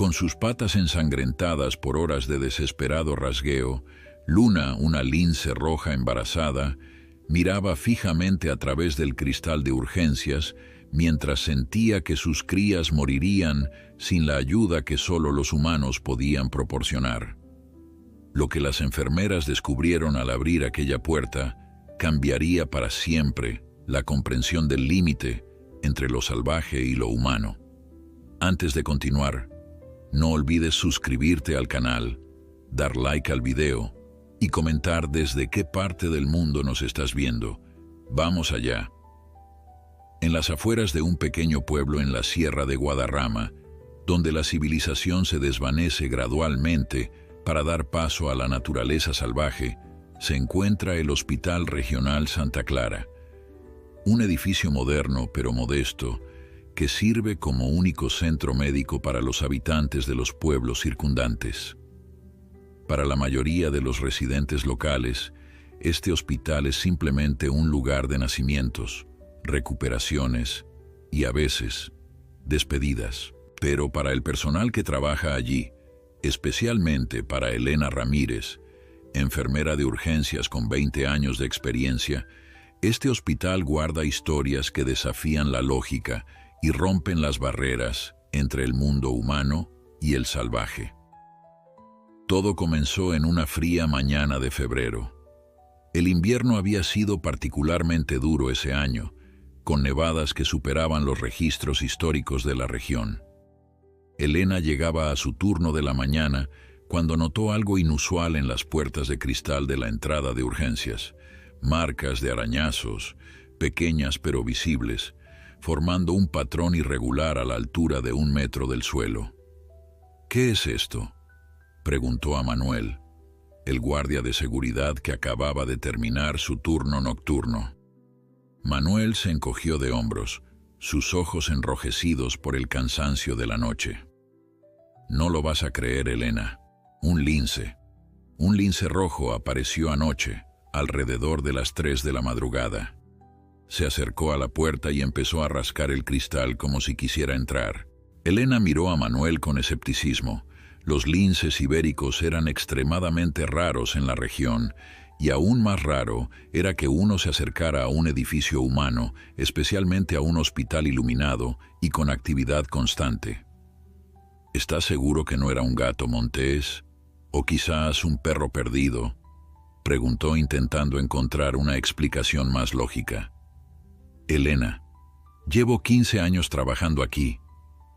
Con sus patas ensangrentadas por horas de desesperado rasgueo, Luna, una lince roja embarazada, miraba fijamente a través del cristal de urgencias mientras sentía que sus crías morirían sin la ayuda que solo los humanos podían proporcionar. Lo que las enfermeras descubrieron al abrir aquella puerta cambiaría para siempre la comprensión del límite entre lo salvaje y lo humano. Antes de continuar, no olvides suscribirte al canal, dar like al video y comentar desde qué parte del mundo nos estás viendo. Vamos allá. En las afueras de un pequeño pueblo en la Sierra de Guadarrama, donde la civilización se desvanece gradualmente para dar paso a la naturaleza salvaje, se encuentra el Hospital Regional Santa Clara, un edificio moderno pero modesto que sirve como único centro médico para los habitantes de los pueblos circundantes. Para la mayoría de los residentes locales, este hospital es simplemente un lugar de nacimientos, recuperaciones y, a veces, despedidas. Pero para el personal que trabaja allí, especialmente para Elena Ramírez, enfermera de urgencias con 20 años de experiencia, este hospital guarda historias que desafían la lógica y rompen las barreras entre el mundo humano y el salvaje. Todo comenzó en una fría mañana de febrero. El invierno había sido particularmente duro ese año, con nevadas que superaban los registros históricos de la región. Elena llegaba a su turno de la mañana cuando notó algo inusual en las puertas de cristal de la entrada de urgencias, marcas de arañazos, pequeñas pero visibles, formando un patrón irregular a la altura de 1 metro del suelo. ¿Qué es esto?, preguntó a Manuel, el guardia de seguridad que acababa de terminar su turno nocturno. Manuel se encogió de hombros, sus ojos enrojecidos por el cansancio de la noche. No lo vas a creer, Elena. Un lince rojo apareció anoche, alrededor de las 3 de la madrugada. Se acercó a la puerta y empezó a rascar el cristal como si quisiera entrar. Elena miró a Manuel con escepticismo. Los linces ibéricos eran extremadamente raros en la región, y aún más raro era que uno se acercara a un edificio humano, especialmente a un hospital iluminado y con actividad constante. ¿Estás seguro que no era un gato montés? ¿O quizás un perro perdido?, preguntó intentando encontrar una explicación más lógica. Elena, llevo 15 años trabajando aquí.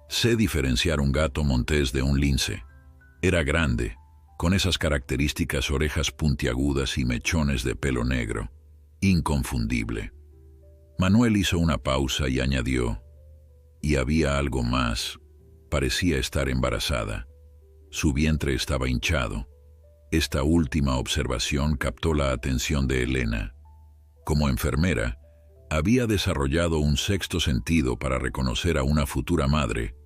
Sé diferenciar un gato montés de un lince. Era grande, con esas características orejas puntiagudas y mechones de pelo negro. Inconfundible. Manuel hizo una pausa y añadió, y había algo más. Parecía estar embarazada. Su vientre estaba hinchado. Esta última observación captó la atención de Elena. Como enfermera, había desarrollado un sexto sentido para reconocer a una futura madre,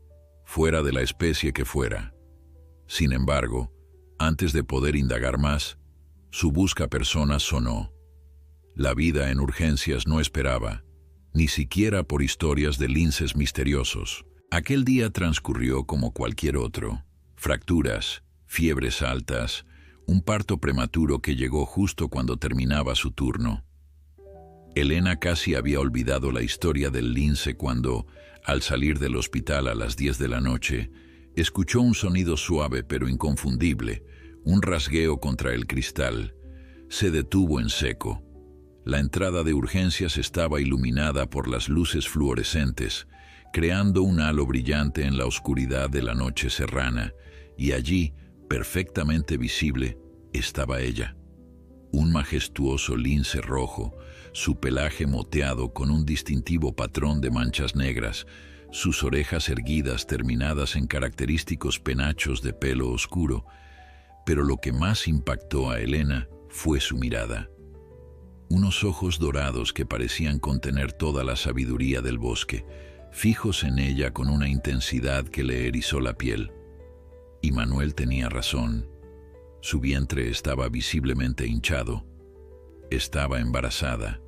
fuera de la especie que fuera. Sin embargo, antes de poder indagar más, su buscapersonas sonó. La vida en urgencias no esperaba, ni siquiera por historias de linces misteriosos. Aquel día transcurrió como cualquier otro. Fracturas, fiebres altas, un parto prematuro que llegó justo cuando terminaba su turno. Elena casi había olvidado la historia del lince cuando, al salir del hospital a las 10 de la noche, escuchó un sonido suave pero inconfundible, un rasgueo contra el cristal. Se detuvo en seco. La entrada de urgencias estaba iluminada por las luces fluorescentes, creando un halo brillante en la oscuridad de la noche serrana, y allí, perfectamente visible, estaba ella. Un majestuoso lince rojo, su pelaje moteado con un distintivo patrón de manchas negras, sus orejas erguidas terminadas en característicos penachos de pelo oscuro, pero lo que más impactó a Elena fue su mirada. Unos ojos dorados que parecían contener toda la sabiduría del bosque, fijos en ella con una intensidad que le erizó la piel. Y Manuel tenía razón. Su vientre estaba visiblemente hinchado. Estaba embarazada,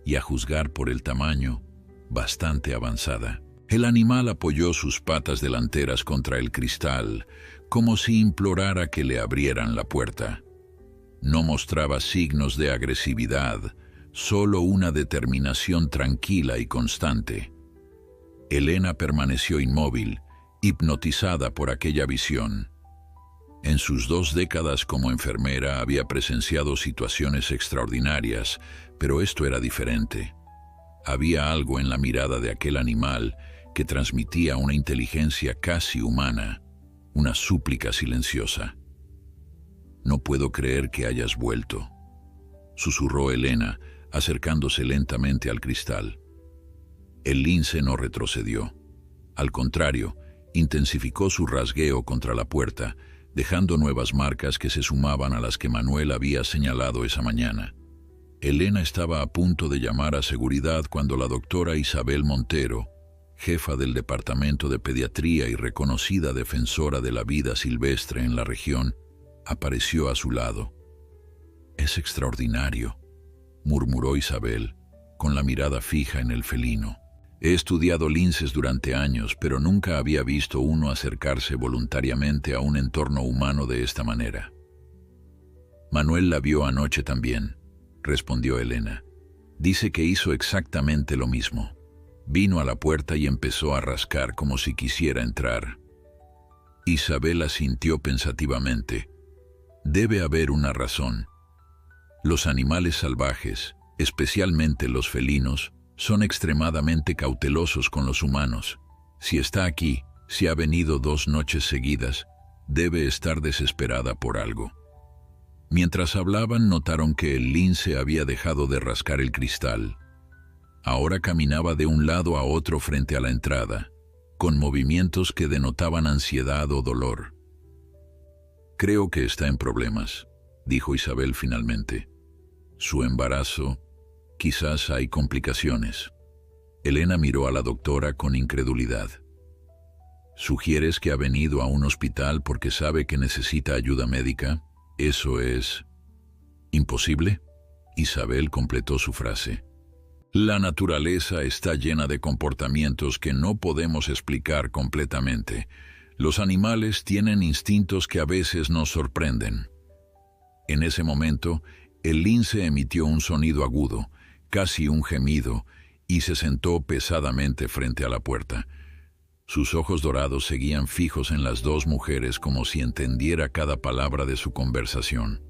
y a juzgar por el tamaño, bastante avanzada. El animal apoyó sus patas delanteras contra el cristal, como si implorara que le abrieran la puerta. No mostraba signos de agresividad, solo una determinación tranquila y constante. Elena permaneció inmóvil, hipnotizada por aquella visión. En sus 2 décadas como enfermera había presenciado situaciones extraordinarias, pero esto era diferente. Había algo en la mirada de aquel animal que transmitía una inteligencia casi humana, una súplica silenciosa. «No puedo creer que hayas vuelto», susurró Elena, acercándose lentamente al cristal. El lince no retrocedió. Al contrario, intensificó su rasgueo contra la puerta, dejando nuevas marcas que se sumaban a las que Manuel había señalado esa mañana. Elena estaba a punto de llamar a seguridad cuando la doctora Isabel Montero, jefa del Departamento de Pediatría y reconocida defensora de la vida silvestre en la región, apareció a su lado. «Es extraordinario», murmuró Isabel, con la mirada fija en el felino. «He estudiado linces durante años, pero nunca había visto uno acercarse voluntariamente a un entorno humano de esta manera». «Manuel la vio anoche también», respondió Elena. «Dice que hizo exactamente lo mismo. Vino a la puerta y empezó a rascar como si quisiera entrar». Isabel asintió pensativamente. «Debe haber una razón. Los animales salvajes, especialmente los felinos, son extremadamente cautelosos con los humanos. Si está aquí, si ha venido 2 noches seguidas, debe estar desesperada por algo». Mientras hablaban, notaron que el lince había dejado de rascar el cristal. Ahora caminaba de un lado a otro frente a la entrada, con movimientos que denotaban ansiedad o dolor. «Creo que está en problemas», dijo Isabel finalmente. «Su embarazo, quizás hay complicaciones». Elena miró a la doctora con incredulidad. «¿Sugieres que ha venido a un hospital porque sabe que necesita ayuda médica? ¿Eso es imposible?». Isabel completó su frase. «La naturaleza está llena de comportamientos que no podemos explicar completamente. Los animales tienen instintos que a veces nos sorprenden». En ese momento, el lince emitió un sonido agudo, casi un gemido, y se sentó pesadamente frente a la puerta. Sus ojos dorados seguían fijos en las 2 mujeres como si entendiera cada palabra de su conversación.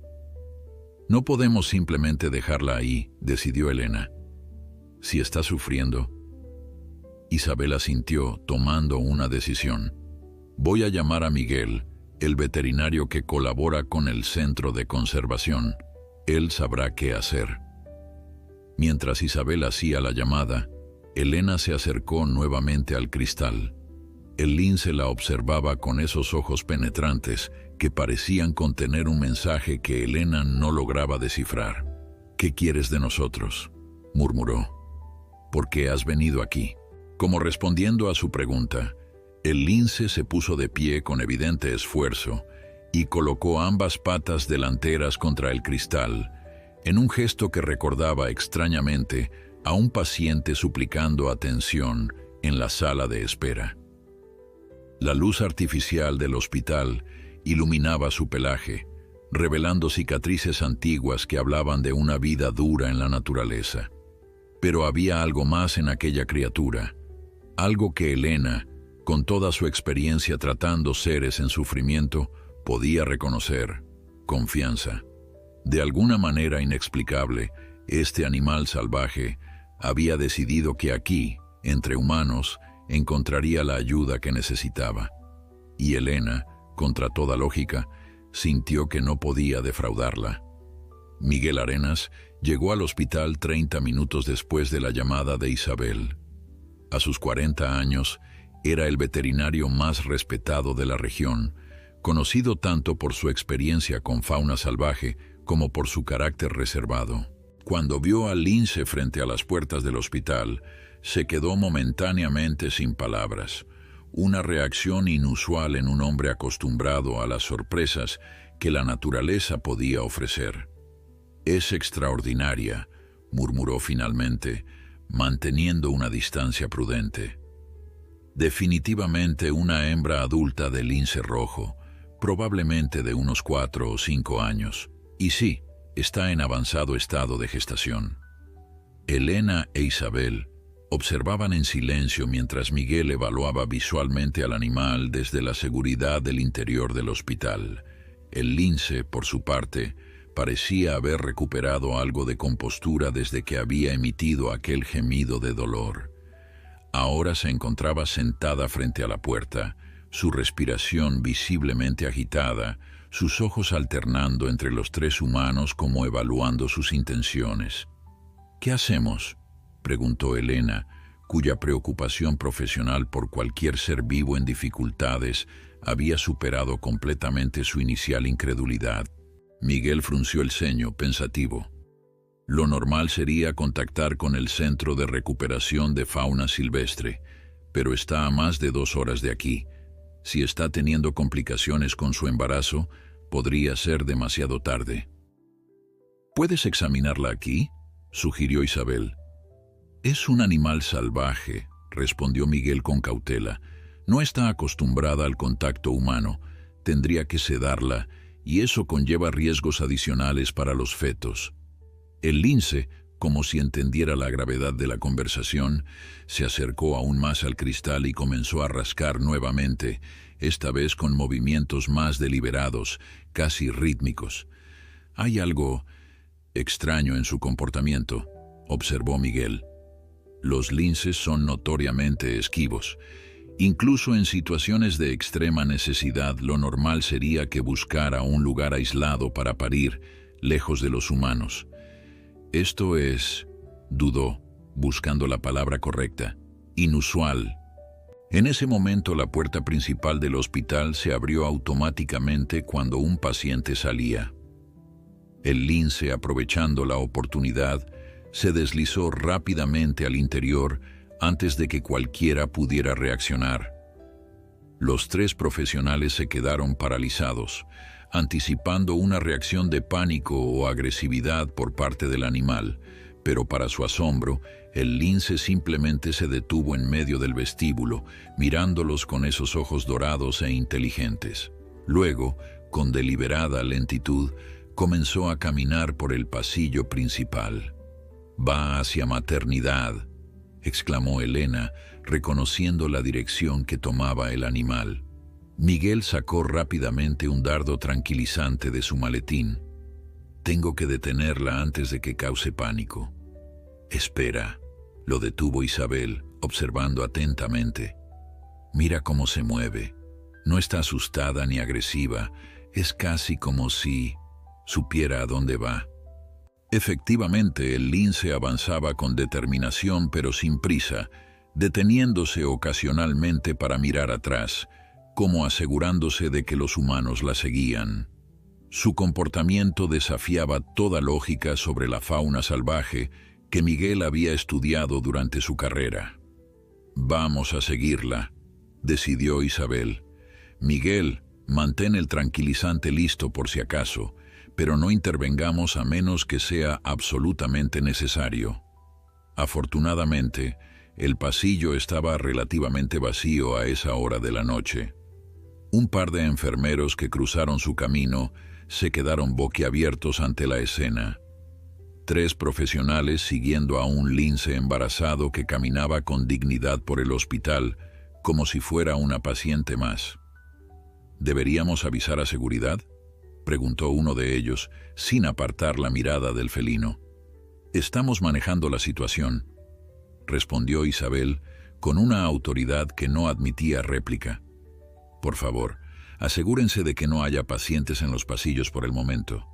«No podemos simplemente dejarla ahí», decidió Elena. «Si está sufriendo». Isabel asintió, tomando una decisión. «Voy a llamar a Miguel, el veterinario que colabora con el centro de conservación. Él sabrá qué hacer». Mientras Isabel hacía la llamada, Elena se acercó nuevamente al cristal. El lince la observaba con esos ojos penetrantes que parecían contener un mensaje que Elena no lograba descifrar. «¿Qué quieres de nosotros?», murmuró. «¿Por qué has venido aquí?». Como respondiendo a su pregunta, el lince se puso de pie con evidente esfuerzo y colocó ambas patas delanteras contra el cristal, en un gesto que recordaba extrañamente a un paciente suplicando atención en la sala de espera. La luz artificial del hospital iluminaba su pelaje, revelando cicatrices antiguas que hablaban de una vida dura en la naturaleza. Pero había algo más en aquella criatura, algo que Elena, con toda su experiencia tratando seres en sufrimiento, podía reconocer: confianza. De alguna manera inexplicable, este animal salvaje había decidido que aquí, entre humanos, encontraría la ayuda que necesitaba. Y Elena, contra toda lógica, sintió que no podía defraudarla. Miguel Arenas llegó al hospital 30 minutos después de la llamada de Isabel. A sus 40 años, era el veterinario más respetado de la región, conocido tanto por su experiencia con fauna salvaje como por su carácter reservado. Cuando vio al lince frente a las puertas del hospital, se quedó momentáneamente sin palabras, una reacción inusual en un hombre acostumbrado a las sorpresas que la naturaleza podía ofrecer. «Es extraordinaria», murmuró finalmente, manteniendo una distancia prudente. Definitivamente una hembra adulta de lince rojo, probablemente de unos 4 o 5 años. Y sí, está en avanzado estado de gestación. Elena e Isabel observaban en silencio mientras Miguel evaluaba visualmente al animal desde la seguridad del interior del hospital. El lince, por su parte, parecía haber recuperado algo de compostura desde que había emitido aquel gemido de dolor. Ahora se encontraba sentada frente a la puerta, su respiración visiblemente agitada, sus ojos alternando entre los tres humanos como evaluando sus intenciones. «¿Qué hacemos?», preguntó Elena, cuya preocupación profesional por cualquier ser vivo en dificultades había superado completamente su inicial incredulidad. Miguel frunció el ceño, pensativo. Lo normal sería contactar con el Centro de Recuperación de Fauna Silvestre, pero está a más de 2 horas de aquí. Si está teniendo complicaciones con su embarazo, podría ser demasiado tarde. «¿Puedes examinarla aquí?», sugirió Isabel. «Es un animal salvaje», respondió Miguel con cautela. «No está acostumbrada al contacto humano. Tendría que sedarla, y eso conlleva riesgos adicionales para los fetos». El lince, como si entendiera la gravedad de la conversación, se acercó aún más al cristal y comenzó a rascar nuevamente, esta vez con movimientos más deliberados, casi rítmicos. «Hay algo extraño en su comportamiento», observó Miguel. Los linces son notoriamente esquivos. Incluso en situaciones de extrema necesidad, lo normal sería que buscara un lugar aislado para parir, lejos de los humanos. Esto es, dudó, buscando la palabra correcta, inusual. En ese momento la puerta principal del hospital se abrió automáticamente cuando un paciente salía. El lince, aprovechando la oportunidad, se deslizó rápidamente al interior antes de que cualquiera pudiera reaccionar. Los 3 profesionales se quedaron paralizados, anticipando una reacción de pánico o agresividad por parte del animal, pero para su asombro, el lince simplemente se detuvo en medio del vestíbulo, mirándolos con esos ojos dorados e inteligentes. Luego, con deliberada lentitud, comenzó a caminar por el pasillo principal. «Va hacia maternidad», exclamó Elena, reconociendo la dirección que tomaba el animal. Miguel sacó rápidamente un dardo tranquilizante de su maletín. «Tengo que detenerla antes de que cause pánico». «Espera», lo detuvo Isabel, observando atentamente. «Mira cómo se mueve. No está asustada ni agresiva. Es casi como si supiera a dónde va». Efectivamente, el lince avanzaba con determinación pero sin prisa, deteniéndose ocasionalmente para mirar atrás, como asegurándose de que los humanos la seguían. Su comportamiento desafiaba toda lógica sobre la fauna salvaje que Miguel había estudiado durante su carrera. «Vamos a seguirla», decidió Isabel. «Miguel, mantén el tranquilizante listo por si acaso, pero no intervengamos a menos que sea absolutamente necesario». Afortunadamente, el pasillo estaba relativamente vacío a esa hora de la noche. Un par de enfermeros que cruzaron su camino se quedaron boquiabiertos ante la escena. 3 profesionales siguiendo a un lince embarazado que caminaba con dignidad por el hospital, como si fuera una paciente más. «¿Deberíamos avisar a seguridad?», preguntó uno de ellos, sin apartar la mirada del felino. «Estamos manejando la situación», respondió Isabel, con una autoridad que no admitía réplica. «Por favor, asegúrense de que no haya pacientes en los pasillos por el momento».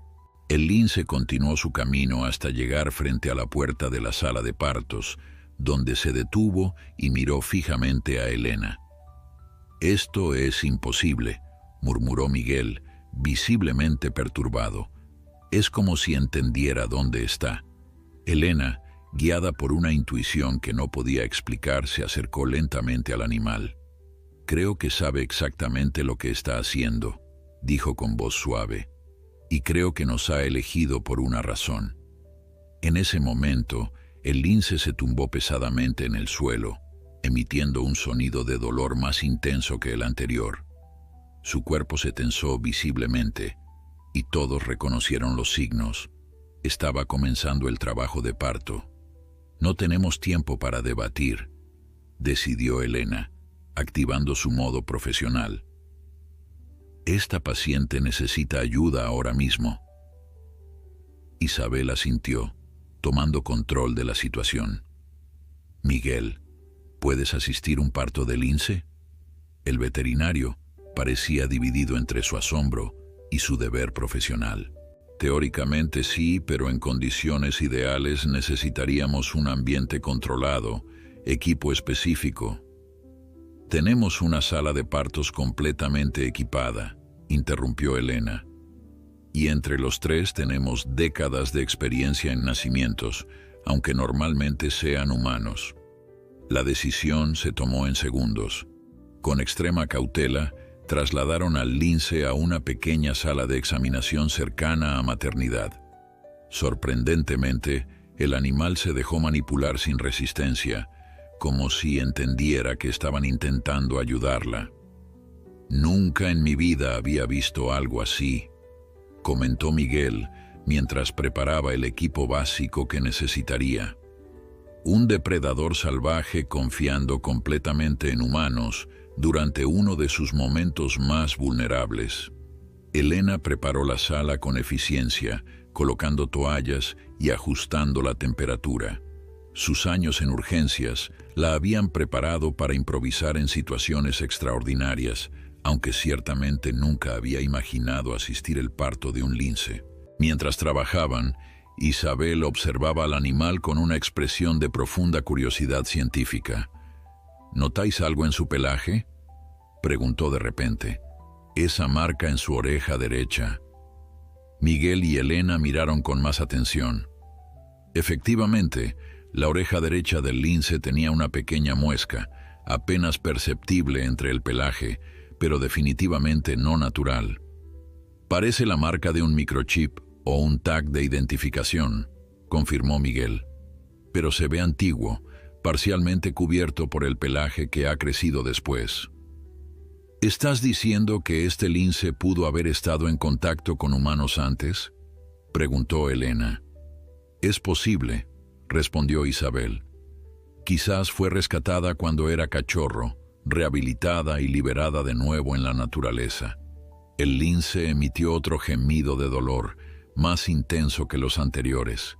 El lince continuó su camino hasta llegar frente a la puerta de la sala de partos, donde se detuvo y miró fijamente a Elena. «Esto es imposible», murmuró Miguel, visiblemente perturbado. «Es como si entendiera dónde está». Elena, guiada por una intuición que no podía explicar, se acercó lentamente al animal. «Creo que sabe exactamente lo que está haciendo», dijo con voz suave, «y creo que nos ha elegido por una razón». En ese momento, el lince se tumbó pesadamente en el suelo. emitiendo un sonido de dolor más intenso que el anterior. Su cuerpo se tensó visiblemente, y todos reconocieron los signos. Estaba comenzando el trabajo de parto. No tenemos tiempo para debatir, decidió Elena, activando su modo profesional. Esta paciente necesita ayuda ahora mismo. Isabel asintió, tomando control de la situación. Miguel, ¿puedes asistir un parto de lince? El veterinario parecía dividido entre su asombro y su deber profesional. Teóricamente sí, pero en condiciones ideales necesitaríamos un ambiente controlado, equipo específico. Tenemos una sala de partos completamente equipada, interrumpió Elena. Y entre los tres tenemos décadas de experiencia en nacimientos, aunque normalmente sean humanos. La decisión se tomó en segundos. Con extrema cautela, trasladaron al lince a una pequeña sala de examinación cercana a maternidad. Sorprendentemente, el animal se dejó manipular sin resistencia, como si entendiera que estaban intentando ayudarla. Nunca en mi vida había visto algo así, comentó Miguel mientras preparaba el equipo básico que necesitaría. Un depredador salvaje confiando completamente en humanos durante uno de sus momentos más vulnerables. Elena preparó la sala con eficiencia, colocando toallas y ajustando la temperatura. Sus años en urgencias la habían preparado para improvisar en situaciones extraordinarias, aunque ciertamente nunca había imaginado asistir el parto de un lince. Mientras trabajaban, Isabel observaba al animal con una expresión de profunda curiosidad científica. ¿Notáis algo en su pelaje?, preguntó de repente. Esa marca en su oreja derecha. Miguel y Elena miraron con más atención. Efectivamente, la oreja derecha del lince tenía una pequeña muesca, apenas perceptible entre el pelaje, pero definitivamente no natural. Parece la marca de un microchip o un tag de identificación, confirmó Miguel. Pero se ve antiguo, parcialmente cubierto por el pelaje que ha crecido después. ¿Estás diciendo que este lince pudo haber estado en contacto con humanos antes?, preguntó Elena. Es posible, respondió Isabel. Quizás fue rescatada cuando era cachorro, rehabilitada y liberada de nuevo en la naturaleza. El lince emitió otro gemido de dolor, más intenso que los anteriores.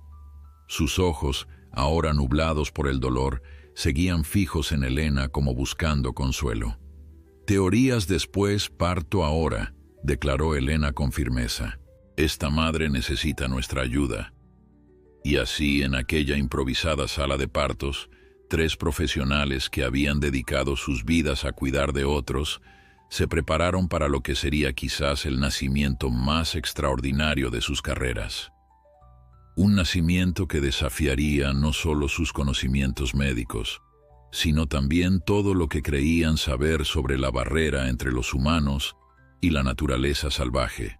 Sus ojos, ahora nublados por el dolor, seguían fijos en Elena como buscando consuelo. Teorías después, parto ahora, declaró Elena con firmeza. Esta madre necesita nuestra ayuda. Y así, en aquella improvisada sala de partos, 3 profesionales que habían dedicado sus vidas a cuidar de otros, se prepararon para lo que sería quizás el nacimiento más extraordinario de sus carreras. Un nacimiento que desafiaría no solo sus conocimientos médicos, sino también todo lo que creían saber sobre la barrera entre los humanos y la naturaleza salvaje.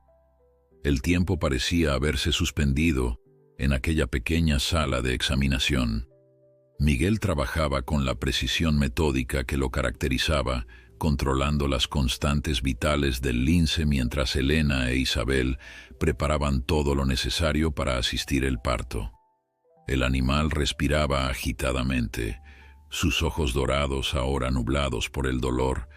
El tiempo parecía haberse suspendido en aquella pequeña sala de examinación. Miguel trabajaba con la precisión metódica que lo caracterizaba, controlando las constantes vitales del lince mientras Elena e Isabel preparaban todo lo necesario para asistir el parto. El animal respiraba agitadamente, sus ojos dorados ahora nublados por el dolor,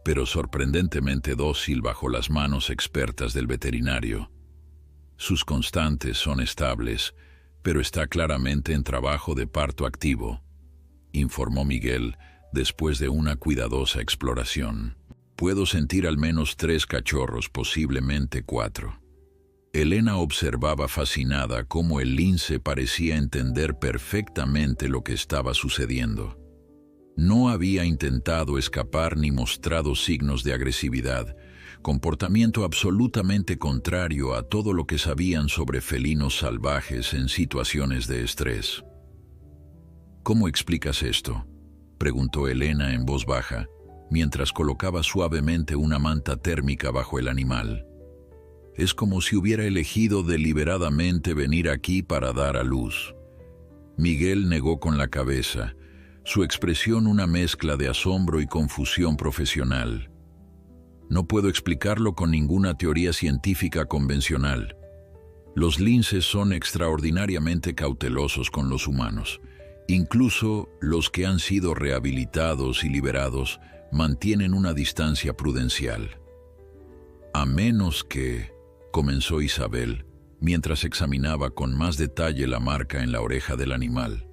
pero sorprendentemente dócil bajo las manos expertas del veterinario. Sus constantes son estables, pero está claramente en trabajo de parto activo, informó Miguel después de una cuidadosa exploración. Puedo sentir al menos 3 cachorros, posiblemente 4. Elena observaba fascinada cómo el lince parecía entender perfectamente lo que estaba sucediendo. No había intentado escapar ni mostrado signos de agresividad, comportamiento absolutamente contrario a todo lo que sabían sobre felinos salvajes en situaciones de estrés. ¿Cómo explicas esto?, preguntó Elena en voz baja, mientras colocaba suavemente una manta térmica bajo el animal. Es como si hubiera elegido deliberadamente venir aquí para dar a luz. Miguel negó con la cabeza, su expresión una mezcla de asombro y confusión profesional. No puedo explicarlo con ninguna teoría científica convencional. Los linces son extraordinariamente cautelosos con los humanos. Incluso los que han sido rehabilitados y liberados mantienen una distancia prudencial. A menos que, comenzó Isabel, mientras examinaba con más detalle la marca en la oreja del animal.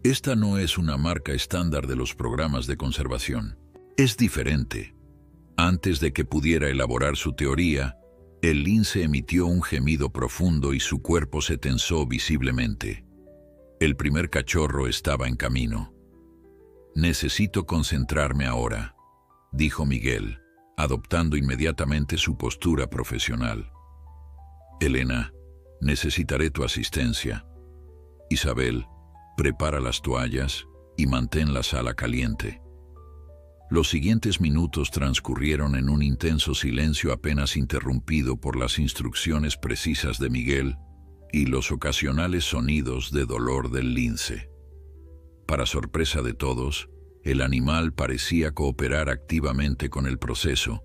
Esta no es una marca estándar de los programas de conservación. Es diferente. Antes de que pudiera elaborar su teoría, el lince emitió un gemido profundo y su cuerpo se tensó visiblemente. El primer cachorro estaba en camino. «Necesito concentrarme ahora», dijo Miguel, adoptando inmediatamente su postura profesional. «Elena, necesitaré tu asistencia. Isabel, prepara las toallas y mantén la sala caliente». Los siguientes minutos transcurrieron en un intenso silencio apenas interrumpido por las instrucciones precisas de Miguel y los ocasionales sonidos de dolor del lince. Para sorpresa de todos, el animal parecía cooperar activamente con el proceso,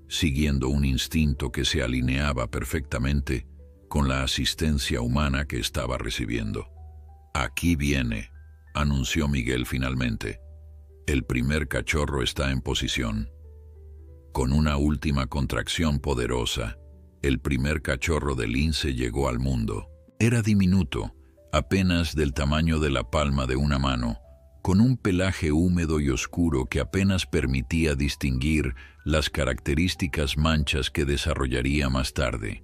siguiendo un instinto que se alineaba perfectamente con la asistencia humana que estaba recibiendo. «Aquí viene», anunció Miguel finalmente. «El primer cachorro está en posición». Con una última contracción poderosa, el primer cachorro de lince llegó al mundo. Era diminuto, apenas del tamaño de la palma de una mano, con un pelaje húmedo y oscuro que apenas permitía distinguir las características manchas que desarrollaría más tarde.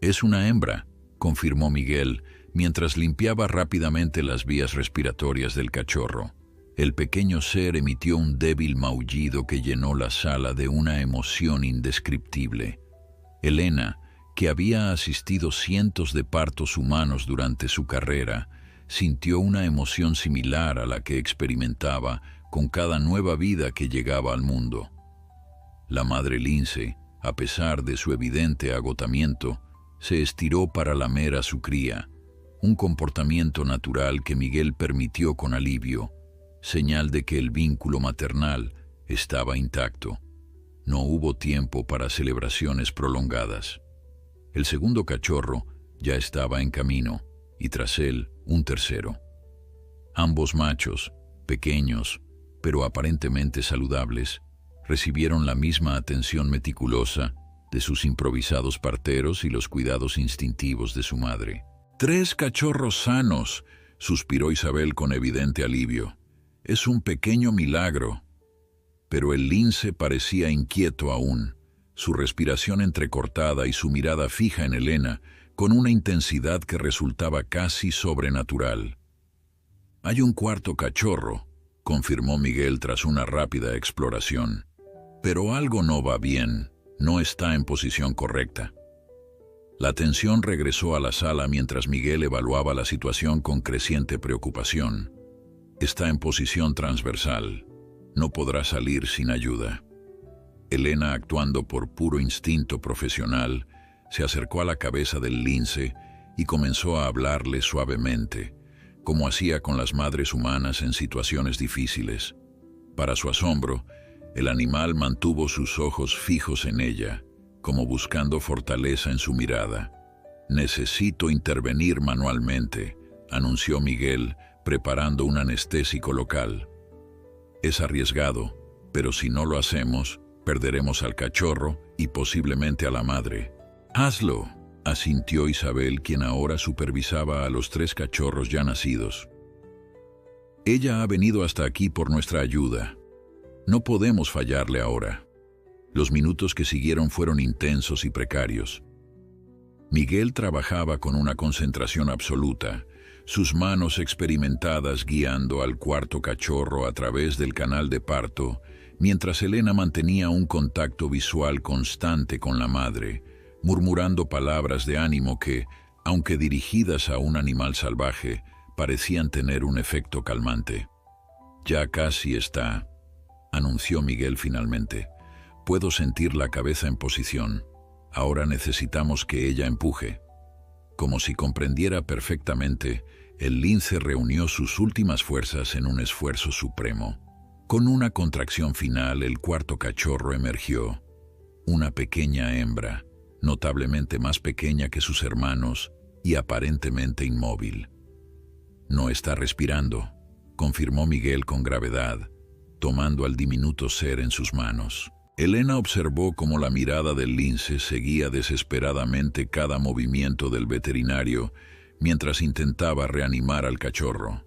«Es una hembra», confirmó Miguel, mientras limpiaba rápidamente las vías respiratorias del cachorro. El pequeño ser emitió un débil maullido que llenó la sala de una emoción indescriptible. Elena, que había asistido cientos de partos humanos durante su carrera, sintió una emoción similar a la que experimentaba con cada nueva vida que llegaba al mundo. La madre lince, a pesar de su evidente agotamiento, se estiró para lamer a su cría, un comportamiento natural que Miguel permitió con alivio, señal de que el vínculo maternal estaba intacto. No hubo tiempo para celebraciones prolongadas. El segundo cachorro ya estaba en camino, y tras él, un tercero. Ambos machos, pequeños, pero aparentemente saludables, recibieron la misma atención meticulosa de sus improvisados parteros y los cuidados instintivos de su madre. «3 cachorros sanos», suspiró Isabel con evidente alivio. «Es un pequeño milagro». Pero el lince parecía inquieto aún, su respiración entrecortada y su mirada fija en Elena, con una intensidad que resultaba casi sobrenatural. «Hay un cuarto cachorro», confirmó Miguel tras una rápida exploración. «Pero algo no va bien, no está en posición correcta». La tensión regresó a la sala mientras Miguel evaluaba la situación con creciente preocupación. «Está en posición transversal. No podrá salir sin ayuda». Elena, actuando por puro instinto profesional, se acercó a la cabeza del lince y comenzó a hablarle suavemente, como hacía con las madres humanas en situaciones difíciles. Para su asombro, el animal mantuvo sus ojos fijos en ella, como buscando fortaleza en su mirada. «Necesito intervenir manualmente», anunció Miguel, preparando un anestésico local. «Es arriesgado, pero si no lo hacemos, perderemos al cachorro y posiblemente a la madre». «Hazlo», asintió Isabel, quien ahora supervisaba a los 3 cachorros ya nacidos. «Ella ha venido hasta aquí por nuestra ayuda. No podemos fallarle ahora». Los minutos que siguieron fueron intensos y precarios. Miguel trabajaba con una concentración absoluta, sus manos experimentadas guiando al cuarto cachorro a través del canal de parto, mientras Elena mantenía un contacto visual constante con la madre, murmurando palabras de ánimo que, aunque dirigidas a un animal salvaje, parecían tener un efecto calmante. «Ya casi está», anunció Miguel finalmente. «Puedo sentir la cabeza en posición. Ahora necesitamos que ella empuje». Como si comprendiera perfectamente, el lince reunió sus últimas fuerzas en un esfuerzo supremo. Con una contracción final, el cuarto cachorro emergió. Una pequeña hembra, notablemente más pequeña que sus hermanos y aparentemente inmóvil. «No está respirando», confirmó Miguel con gravedad, tomando al diminuto ser en sus manos. Elena observó cómo la mirada del lince seguía desesperadamente cada movimiento del veterinario mientras intentaba reanimar al cachorro.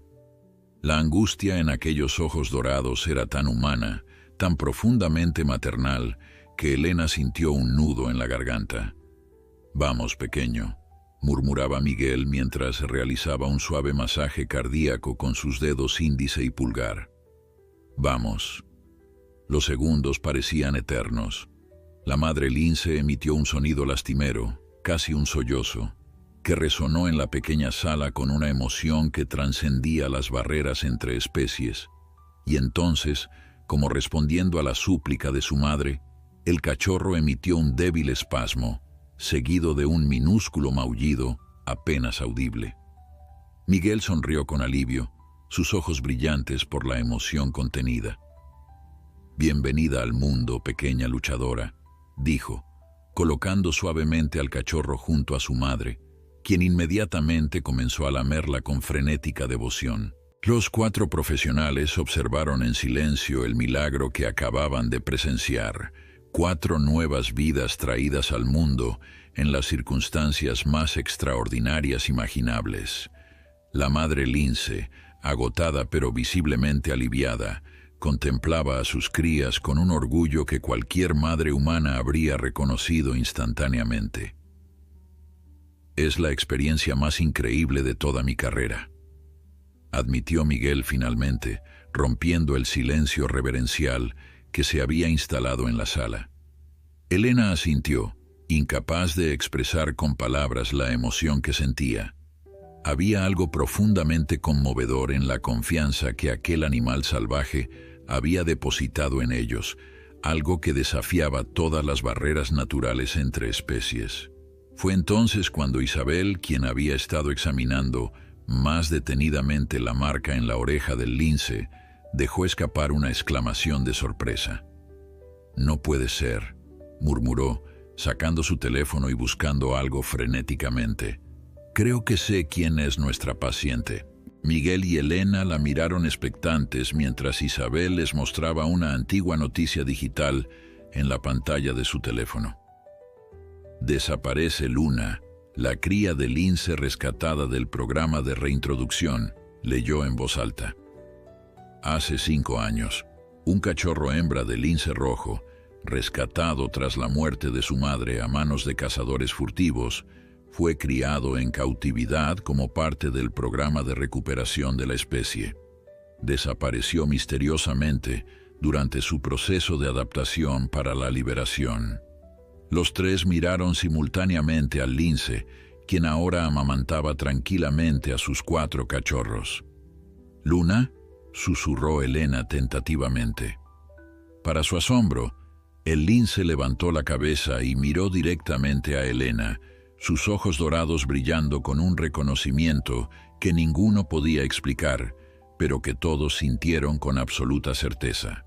La angustia en aquellos ojos dorados era tan humana, tan profundamente maternal, que Elena sintió un nudo en la garganta. «Vamos, pequeño», murmuraba Miguel mientras realizaba un suave masaje cardíaco con sus dedos índice y pulgar. «Vamos». Los segundos parecían eternos. La madre lince emitió un sonido lastimero, casi un sollozo, que resonó en la pequeña sala con una emoción que trascendía las barreras entre especies. Y entonces, como respondiendo a la súplica de su madre, el cachorro emitió un débil espasmo, seguido de un minúsculo maullido apenas audible. Miguel sonrió con alivio, sus ojos brillantes por la emoción contenida. «Bienvenida al mundo, pequeña luchadora», dijo, colocando suavemente al cachorro junto a su madre, quien inmediatamente comenzó a lamerla con frenética devoción. Los 4 profesionales observaron en silencio el milagro que acababan de presenciar: 4 nuevas vidas traídas al mundo en las circunstancias más extraordinarias imaginables. La madre lince, agotada pero visiblemente aliviada, contemplaba a sus crías con un orgullo que cualquier madre humana habría reconocido instantáneamente. «Es la experiencia más increíble de toda mi carrera», admitió Miguel finalmente, rompiendo el silencio reverencial que se había instalado en la sala. Elena asintió, incapaz de expresar con palabras la emoción que sentía. Había algo profundamente conmovedor en la confianza que aquel animal salvaje había depositado en ellos, algo que desafiaba todas las barreras naturales entre especies. Fue entonces cuando Isabel, quien había estado examinando más detenidamente la marca en la oreja del lince, dejó escapar una exclamación de sorpresa. «No puede ser», murmuró, sacando su teléfono y buscando algo frenéticamente. «Creo que sé quién es nuestra paciente». Miguel y Elena la miraron expectantes mientras Isabel les mostraba una antigua noticia digital en la pantalla de su teléfono. «Desaparece Luna, la cría de lince rescatada del programa de reintroducción», leyó en voz alta. «Hace 5 años, un cachorro hembra de lince rojo, rescatado tras la muerte de su madre a manos de cazadores furtivos, fue criado en cautividad como parte del programa de recuperación de la especie. Desapareció misteriosamente durante su proceso de adaptación para la liberación». Los 3 miraron simultáneamente al lince, quien ahora amamantaba tranquilamente a sus 4 cachorros. «¿Luna?», susurró Elena tentativamente. Para su asombro, el lince levantó la cabeza y miró directamente a Elena, sus ojos dorados brillando con un reconocimiento que ninguno podía explicar, pero que todos sintieron con absoluta certeza.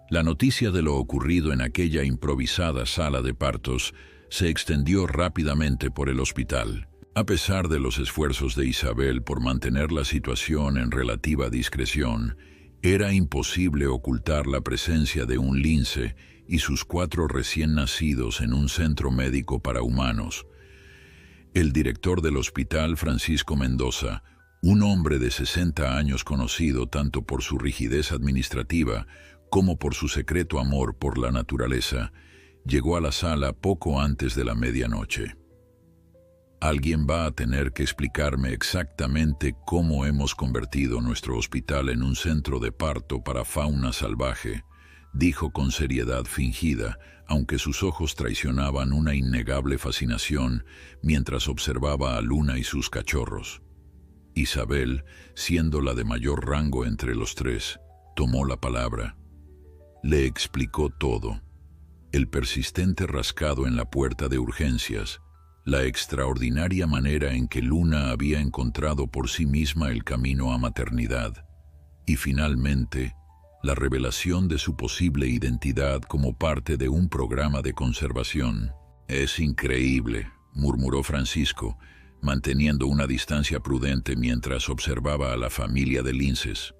La noticia de lo ocurrido en aquella improvisada sala de partos se extendió rápidamente por el hospital. A pesar de los esfuerzos de Isabel por mantener la situación en relativa discreción, era imposible ocultar la presencia de un lince y sus 4 recién nacidos en un centro médico para humanos. El director del hospital, Francisco Mendoza, un hombre de 60 años conocido tanto por su rigidez administrativa como por su secreto amor por la naturaleza, llegó a la sala poco antes de la medianoche. «Alguien va a tener que explicarme exactamente cómo hemos convertido nuestro hospital en un centro de parto para fauna salvaje», dijo con seriedad fingida, aunque sus ojos traicionaban una innegable fascinación mientras observaba a Luna y sus cachorros. Isabel, siendo la de mayor rango entre los 3, tomó la palabra. Le explicó todo: el persistente rascado en la puerta de urgencias, la extraordinaria manera en que Luna había encontrado por sí misma el camino a maternidad, y finalmente, la revelación de su posible identidad como parte de un programa de conservación. «Es increíble», murmuró Francisco, manteniendo una distancia prudente mientras observaba a la familia de linces.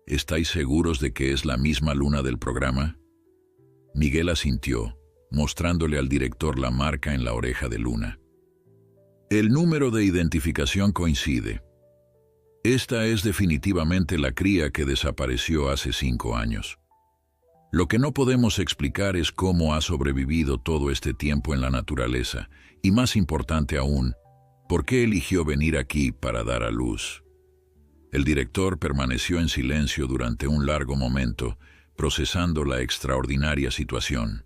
«¿Estáis seguros de que es la misma Luna del programa?» Miguel asintió, mostrándole al director la marca en la oreja de Luna. «El número de identificación coincide. Esta es definitivamente la cría que desapareció hace 5 años. Lo que no podemos explicar es cómo ha sobrevivido todo este tiempo en la naturaleza, y más importante aún, ¿por qué eligió venir aquí para dar a luz?» El director permaneció en silencio durante un largo momento, procesando la extraordinaria situación.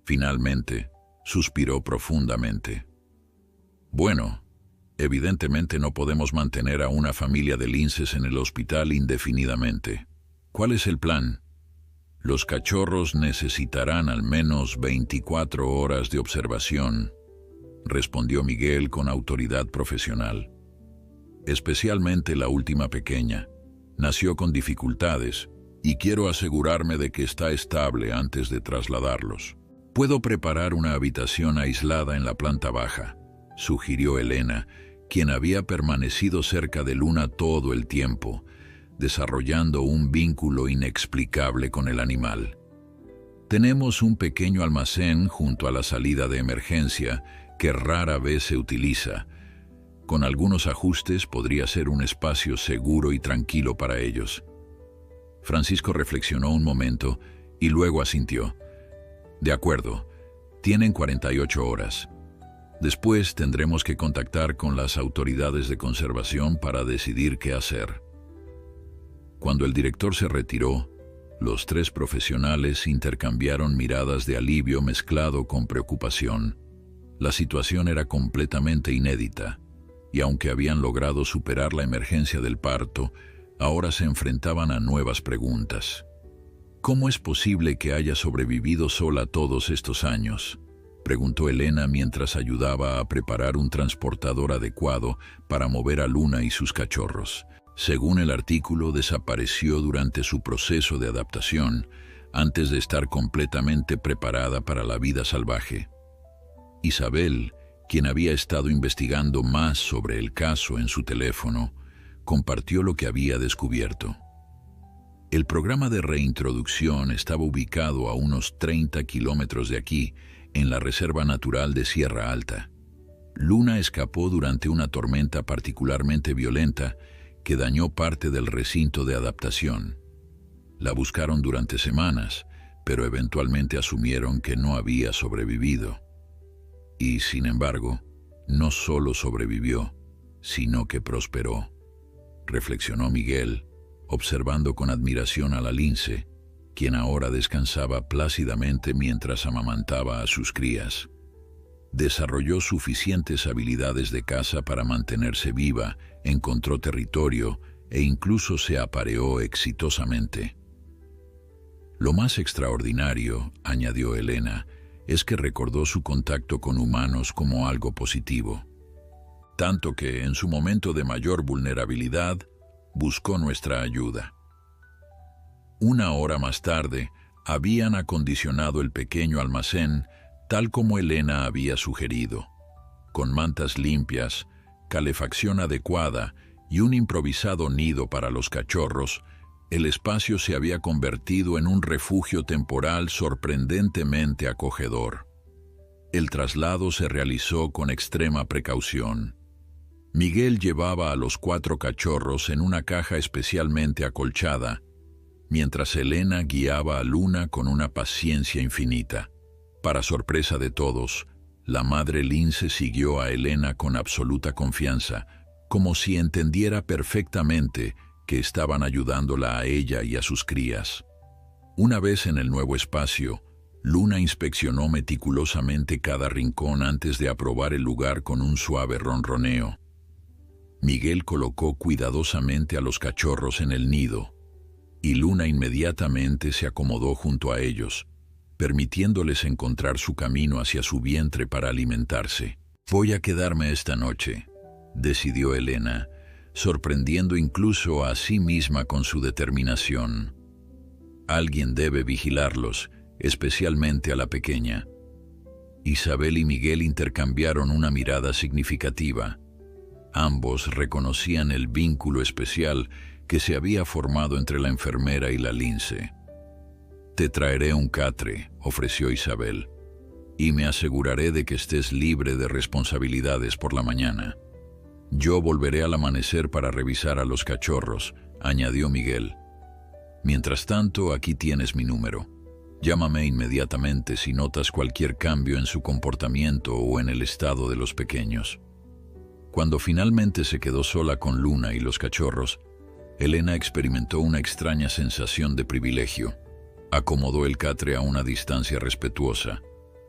Finalmente, suspiró profundamente. «Bueno, evidentemente no podemos mantener a una familia de linces en el hospital indefinidamente. ¿Cuál es el plan?» «Los cachorros necesitarán al menos 24 horas de observación», respondió Miguel con autoridad profesional. «Especialmente la última pequeña. Nació con dificultades y quiero asegurarme de que está estable antes de trasladarlos. Puedo preparar una habitación aislada en la planta baja», sugirió Elena, quien había permanecido cerca de Luna todo el tiempo, desarrollando un vínculo inexplicable con el animal. «Tenemos un pequeño almacén junto a la salida de emergencia que rara vez se utiliza. Con algunos ajustes podría ser un espacio seguro y tranquilo para ellos». Francisco reflexionó un momento y luego asintió. «De acuerdo, tienen 48 horas. Después tendremos que contactar con las autoridades de conservación para decidir qué hacer». Cuando el director se retiró, los 3 profesionales intercambiaron miradas de alivio mezclado con preocupación. La situación era completamente inédita, y aunque habían logrado superar la emergencia del parto, ahora se enfrentaban a nuevas preguntas. «¿Cómo es posible que haya sobrevivido sola todos estos años?», preguntó Elena mientras ayudaba a preparar un transportador adecuado para mover a Luna y sus cachorros. Según el artículo, desapareció durante su proceso de adaptación, antes de estar completamente preparada para la vida salvaje. Isabel, quien había estado investigando más sobre el caso en su teléfono, compartió lo que había descubierto. El programa de reintroducción estaba ubicado a unos 30 kilómetros de aquí, en la Reserva Natural de Sierra Alta. Luna escapó durante una tormenta particularmente violenta que dañó parte del recinto de adaptación. La buscaron durante semanas, pero eventualmente asumieron que no había sobrevivido. Y, sin embargo, no solo sobrevivió, sino que prosperó, reflexionó Miguel, observando con admiración a la lince, quien ahora descansaba plácidamente mientras amamantaba a sus crías. Desarrolló suficientes habilidades de caza para mantenerse viva, encontró territorio e incluso se apareó exitosamente. «Lo más extraordinario», añadió Elena, «es que recordó su contacto con humanos como algo positivo. Tanto que, en su momento de mayor vulnerabilidad, buscó nuestra ayuda». 1 hora más tarde, habían acondicionado el pequeño almacén tal como Elena había sugerido, con mantas limpias, calefacción adecuada y un improvisado nido para los cachorros. El espacio se había convertido en un refugio temporal sorprendentemente acogedor. El traslado se realizó con extrema precaución. Miguel llevaba a los 4 cachorros en una caja especialmente acolchada, mientras Elena guiaba a Luna con una paciencia infinita. Para sorpresa de todos, la madre lince siguió a Elena con absoluta confianza, como si entendiera perfectamente que estaban ayudándola a ella y a sus crías. Una vez en el nuevo espacio, Luna inspeccionó meticulosamente cada rincón antes de aprobar el lugar con un suave ronroneo. Miguel colocó cuidadosamente a los cachorros en el nido, y Luna inmediatamente se acomodó junto a ellos, permitiéndoles encontrar su camino hacia su vientre para alimentarse. «Voy a quedarme esta noche», decidió Elena, sorprendiendo incluso a sí misma con su determinación. Alguien debe vigilarlos, especialmente a la pequeña. Isabel y Miguel intercambiaron una mirada significativa. Ambos reconocían el vínculo especial que se había formado entre la enfermera y la lince. «Te traeré un catre», ofreció Isabel, «y me aseguraré de que estés libre de responsabilidades por la mañana. Yo volveré al amanecer para revisar a los cachorros», añadió Miguel. «Mientras tanto, aquí tienes mi número. Llámame inmediatamente si notas cualquier cambio en su comportamiento o en el estado de los pequeños». Cuando finalmente se quedó sola con Luna y los cachorros, Elena experimentó una extraña sensación de privilegio. Acomodó el catre a una distancia respetuosa,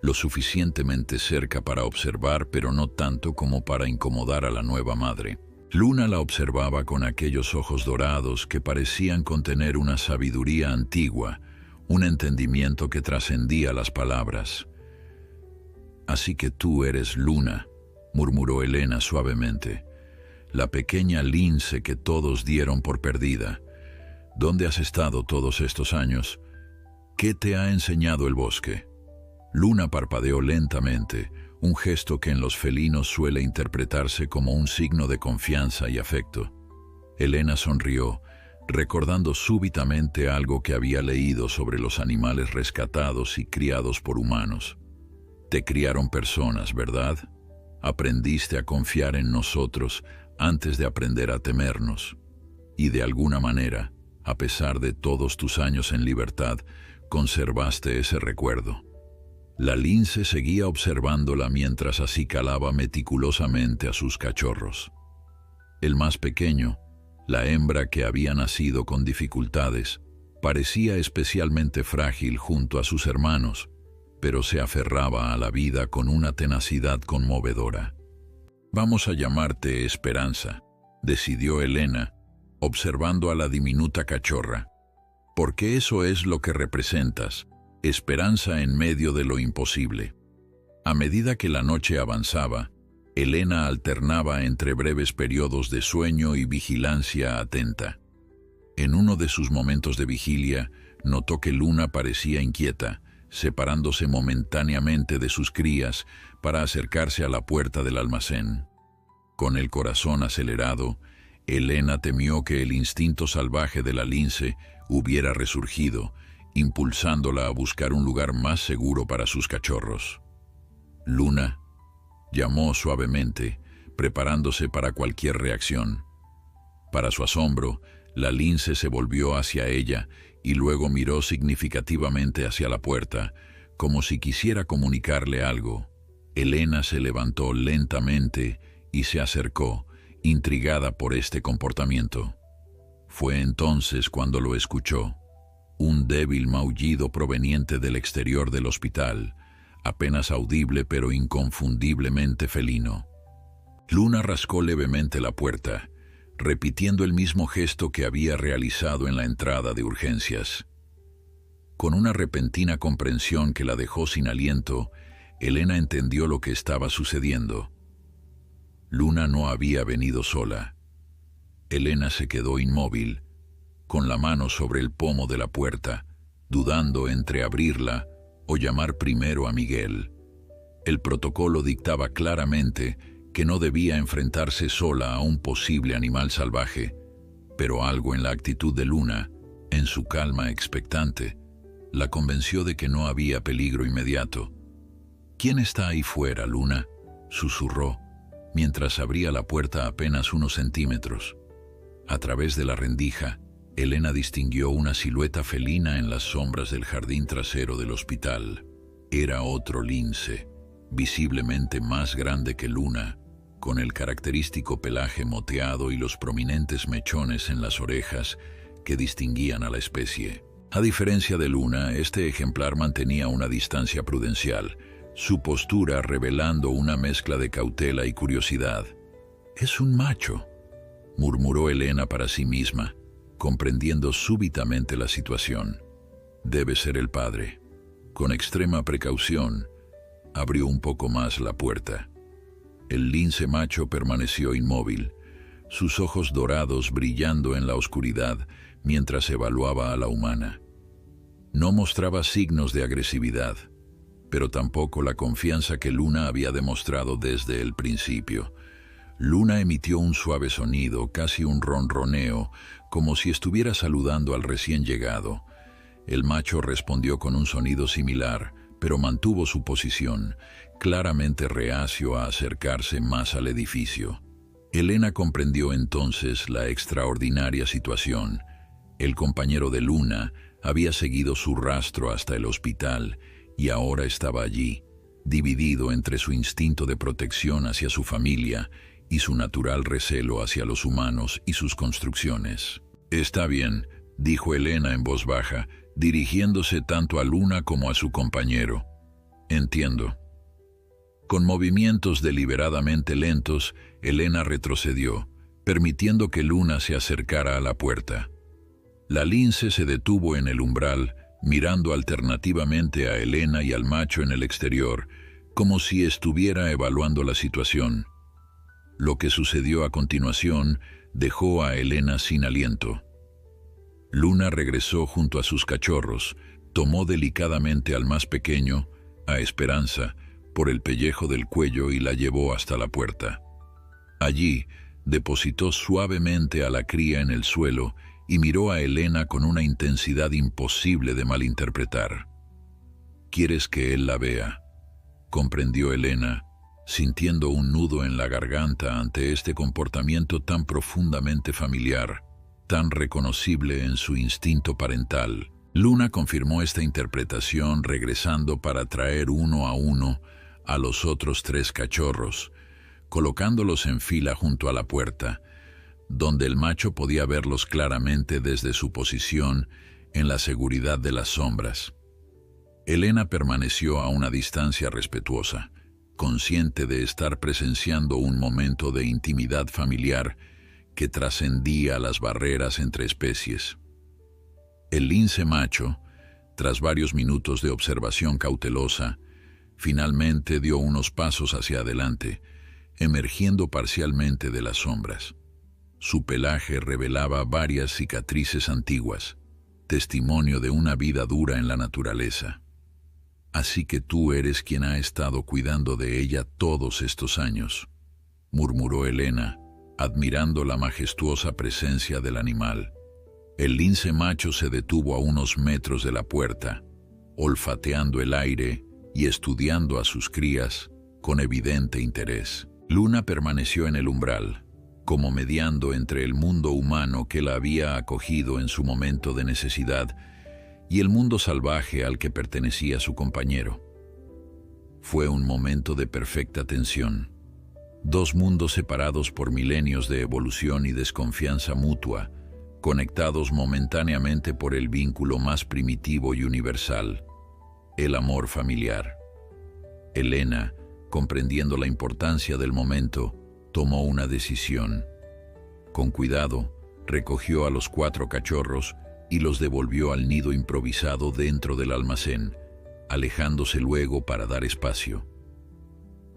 lo suficientemente cerca para observar, pero no tanto como para incomodar a la nueva madre. Luna la observaba con aquellos ojos dorados que parecían contener una sabiduría antigua, un entendimiento que trascendía las palabras. «Así que tú eres Luna», murmuró Elena suavemente, «la pequeña lince que todos dieron por perdida. ¿Dónde has estado todos estos años? ¿Qué te ha enseñado el bosque?» Luna parpadeó lentamente, un gesto que en los felinos suele interpretarse como un signo de confianza y afecto. Elena sonrió, recordando súbitamente algo que había leído sobre los animales rescatados y criados por humanos. «Te criaron personas, ¿verdad? Aprendiste a confiar en nosotros antes de aprender a temernos. Y de alguna manera, a pesar de todos tus años en libertad, conservaste ese recuerdo». La lince seguía observándola mientras acicalaba meticulosamente a sus cachorros. El más pequeño, la hembra que había nacido con dificultades, parecía especialmente frágil junto a sus hermanos, pero se aferraba a la vida con una tenacidad conmovedora. «Vamos a llamarte Esperanza», decidió Elena, observando a la diminuta cachorra, «porque eso es lo que representas, esperanza en medio de lo imposible». A medida que la noche avanzaba, Elena alternaba entre breves periodos de sueño y vigilancia atenta. En uno de sus momentos de vigilia, notó que Luna parecía inquieta, separándose momentáneamente de sus crías para acercarse a la puerta del almacén. Con el corazón acelerado, Elena temió que el instinto salvaje de la lince hubiera resurgido, impulsándola a buscar un lugar más seguro para sus cachorros. «Luna», llamó suavemente, preparándose para cualquier reacción. Para su asombro, la lince se volvió hacia ella y luego miró significativamente hacia la puerta, como si quisiera comunicarle algo. Elena se levantó lentamente y se acercó, intrigada por este comportamiento. Fue entonces cuando lo escuchó. Un débil maullido proveniente del exterior del hospital, apenas audible pero inconfundiblemente felino. Luna rascó levemente la puerta, repitiendo el mismo gesto que había realizado en la entrada de urgencias. Con una repentina comprensión que la dejó sin aliento, Elena entendió lo que estaba sucediendo. Luna no había venido sola. Elena se quedó inmóvil, con la mano sobre el pomo de la puerta, dudando entre abrirla o llamar primero a Miguel. El protocolo dictaba claramente que no debía enfrentarse sola a un posible animal salvaje, pero algo en la actitud de Luna, en su calma expectante, la convenció de que no había peligro inmediato. «¿Quién está ahí fuera, Luna?», susurró, mientras abría la puerta apenas unos centímetros. A través de la rendija, Elena distinguió una silueta felina en las sombras del jardín trasero del hospital. Era otro lince, visiblemente más grande que Luna, con el característico pelaje moteado y los prominentes mechones en las orejas que distinguían a la especie. A diferencia de Luna, este ejemplar mantenía una distancia prudencial, su postura revelando una mezcla de cautela y curiosidad. «Es un macho», murmuró Elena para sí misma, comprendiendo súbitamente la situación. «Debe ser el padre». Con extrema precaución, abrió un poco más la puerta. El lince macho permaneció inmóvil, sus ojos dorados brillando en la oscuridad mientras evaluaba a la humana. No mostraba signos de agresividad, pero tampoco la confianza que Luna había demostrado desde el principio. Luna emitió un suave sonido, casi un ronroneo, como si estuviera saludando al recién llegado. El macho respondió con un sonido similar, pero mantuvo su posición, claramente reacio a acercarse más al edificio. Elena comprendió entonces la extraordinaria situación. El compañero de Luna había seguido su rastro hasta el hospital y ahora estaba allí, dividido entre su instinto de protección hacia su familia y su natural recelo hacia los humanos y sus construcciones. «Está bien», dijo Elena en voz baja, dirigiéndose tanto a Luna como a su compañero. «Entiendo». Con movimientos deliberadamente lentos, Elena retrocedió, permitiendo que Luna se acercara a la puerta. La lince se detuvo en el umbral, mirando alternativamente a Elena y al macho en el exterior, como si estuviera evaluando la situación. Lo que sucedió a continuación dejó a Elena sin aliento. Luna regresó junto a sus cachorros, tomó delicadamente al más pequeño, a Esperanza, por el pellejo del cuello y la llevó hasta la puerta. Allí, depositó suavemente a la cría en el suelo y miró a Elena con una intensidad imposible de malinterpretar. «¿Quieres que él la vea?», comprendió Elena, sintiendo un nudo en la garganta ante este comportamiento tan profundamente familiar, tan reconocible en su instinto parental. Luna confirmó esta interpretación regresando para traer uno a uno a los otros 3 cachorros, colocándolos en fila junto a la puerta, donde el macho podía verlos claramente desde su posición en la seguridad de las sombras. Elena permaneció a una distancia respetuosa, consciente de estar presenciando un momento de intimidad familiar que trascendía las barreras entre especies. El lince macho, tras varios minutos de observación cautelosa, finalmente dio unos pasos hacia adelante, emergiendo parcialmente de las sombras. Su pelaje revelaba varias cicatrices antiguas, testimonio de una vida dura en la naturaleza. «Así que tú eres quien ha estado cuidando de ella todos estos años», murmuró Elena, admirando la majestuosa presencia del animal. El lince macho se detuvo a unos metros de la puerta, olfateando el aire y estudiando a sus crías con evidente interés. Luna permaneció en el umbral, como mediando entre el mundo humano que la había acogido en su momento de necesidad y el mundo salvaje al que pertenecía su compañero. Fue un momento de perfecta tensión. 2 mundos separados por milenios de evolución y desconfianza mutua, conectados momentáneamente por el vínculo más primitivo y universal, el amor familiar. Elena, comprendiendo la importancia del momento, tomó una decisión. Con cuidado, recogió a los 4 cachorros y los devolvió al nido improvisado dentro del almacén, alejándose luego para dar espacio.